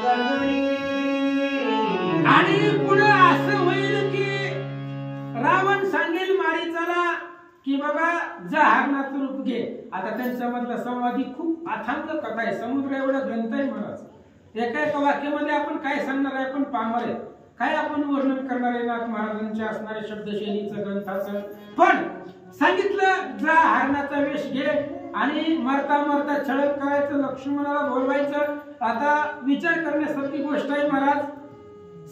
गगनी. आणि पुढे असं होईल की रावण सांगेल मारीचाला की बाबा जा हरणाचं रूप घे. आता त्यांच्यामधला संवादी खूप अथांग कथा आहे, समुद्र एवढा ग्रंथ आहे महाराज. एका एका वाक्यामध्ये आपण काय सांगणार आहे, आपण पामर आहे, काय आपण वर्णन करणार आहे नाथ महाराजांच्या असणाऱ्या शब्दशैलीचं ग्रंथाचं. पण सांगितलं जा हरणाचा वेश घे आणि मरता मरता छळत करायचं, लक्ष्मणाला बोलवायचं. आता विचार करण्यासारखी गोष्ट आहे महाराज.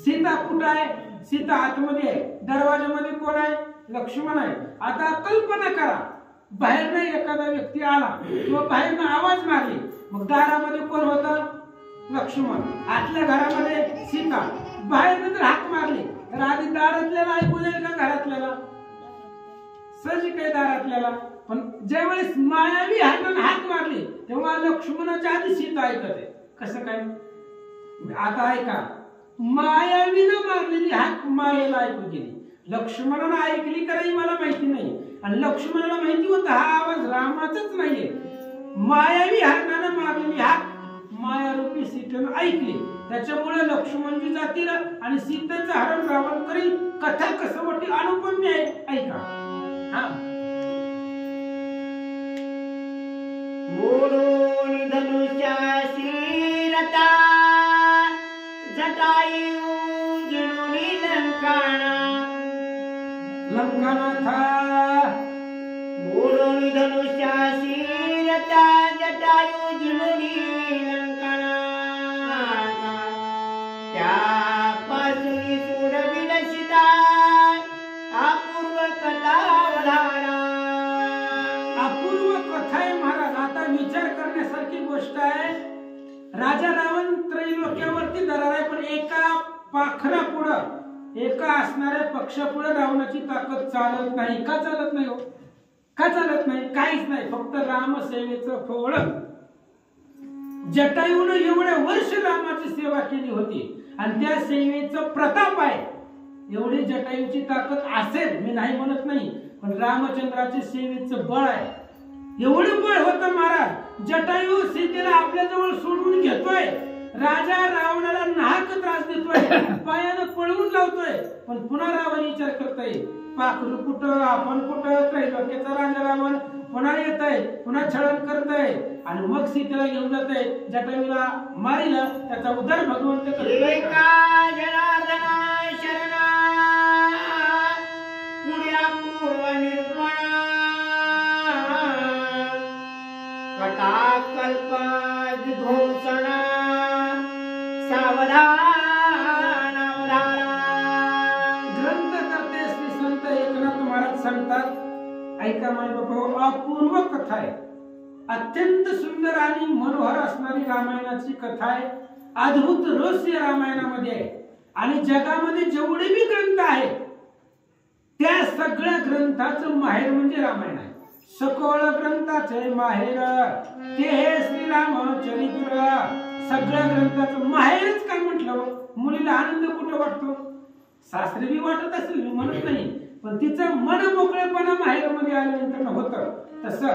सीता कुठं आहे, सीता आतमध्ये आहे, दरवाजामध्ये कोण आहे, लक्ष्मण आहे. आता कल्पना करा, बाहेरनं एखादा व्यक्ती आला किंवा बाहेरनं आवाज मारली, मग दारामध्ये कोण होतं, लक्ष्मण. आतल्या घरामध्ये सीता, बाहेरनं जर हाक मारली तर आधी दारातल्याला ऐकू येईल का घरातल्याला, साहजिक आहे दारातल्याला. पण ज्यावेळेस मायावी हाताने हाक मारली तेव्हा लक्ष्मणाच्या आधी सीता ऐकते. कसं काय, आता ऐका, मायावीनं मारलेली हाक मायेला ऐकू गेली, लक्ष्मणानं ऐकली का नाही मला माहिती नाही, आणि लक्ष्मणाला माहिती होता हा आवाज रामाचाच नाहीये. मायावी हातानं मारलेली हाक मायारूपी सीतेनं ऐकली, त्याच्यामुळे लक्ष्मणजी जातील आणि सीतेचं हरण रावण करील. कथा कसवटी अनुपम्य आहे, ऐका. हा, मोडून धनुष्या शिरता जटायू जिनुनी लंकाना. लंकानाथा मोडून धनुष्या शिरता जटायू जिनुनी लंकाना. त्यापासून सोडविल सीता अपूर्व कथा वधारा. कथा आहे महाराज. आता विचार करण्यासारखी गोष्ट आहे. राजा रावण त्रैलोक्यावरती दरार आहे, पण एका पाखरा पुढं, एका असणाऱ्या पक्षापुढे रावणाची ताकद चालत नाही. का चालत नाही हो? का चालत नाही? काहीच नाही, फक्त रामसेवेचं फळ. जटायूनं एवढ्या वर्ष रामाची सेवा केली होती आणि त्या सेवेचं प्रताप आहे. एवढी जटायूची ताकद असेल, मी नाही म्हणत नाही, पण रामचंद्राच्या सेवेचं बळ आहे. एवढं बळ होतं महाराज. जटायू सीतेला आपल्या जवळ सोडून घेतोय, राजा रावणाला नाहक त्रास देतोय, पायानं पळवून लावतोय, पण पुन्हा रावण विचार करतोय, पाखरू कुठं, आपण कुठं, त्रैलोक्याचा राजा रावण पुन्हा येत आहे, पुन्हा छळण करतोय आणि मग सीतेला घेऊन जात आहे. जटायूला मारिलं, त्याचा उद्धार भगवंत करतोय. एका जनार्दना शरणा पुढ्या पूर्व निर्मणा कथा कल्प विध्वंसना सावधान अवधारा. ग्रंथ करते श्री संत एकनाथ महाराज सांगतात, ऐका माय बाबा, अपूर्व कथा आहे. अत्यंत सुंदर आणि मनोहर असणारी रामायणाची कथा आहे. अद्भुत रहस्य रामायणामध्ये आहे. आणि जगामध्ये जेवढे भी ग्रंथ आहेत त्या सगळ्या ग्रंथाचं माहेर म्हणजे रामायण आहे. सकळ ग्रंथाचे माहेर ते हे श्रीरामचरित्र. सगळ्या ग्रंथाचं माहेरच काय म्हटलं? मुलीला आनंद कुठं वाटतो? सासरी बी वाटत असेल, मी म्हणत नाही, पण तिचं मन मोकळेपणा माहेरमध्ये आल्यानंतर होतं. तसं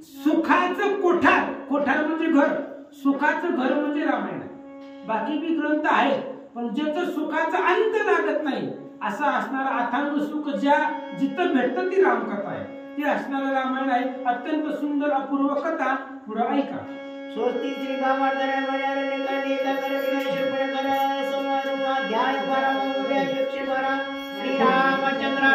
सुखाचं कोठार, कोठार म्हणजे घर, सुखाचं घर म्हणजे रामायण आहे. बाकी बी ग्रंथ आहेत, पण ज्याचं सुखाचा अंत लागत नाही असं असणारं अथांग सुख ज्या जिथं भेटतं ती रामकथा आहे. ती असणारं रामायण आहे. अत्यंत सुंदर अपूर्व कथा. पुढे ऐका. स्वस्ति श्री अध्याय 12 श्री रामचंद्र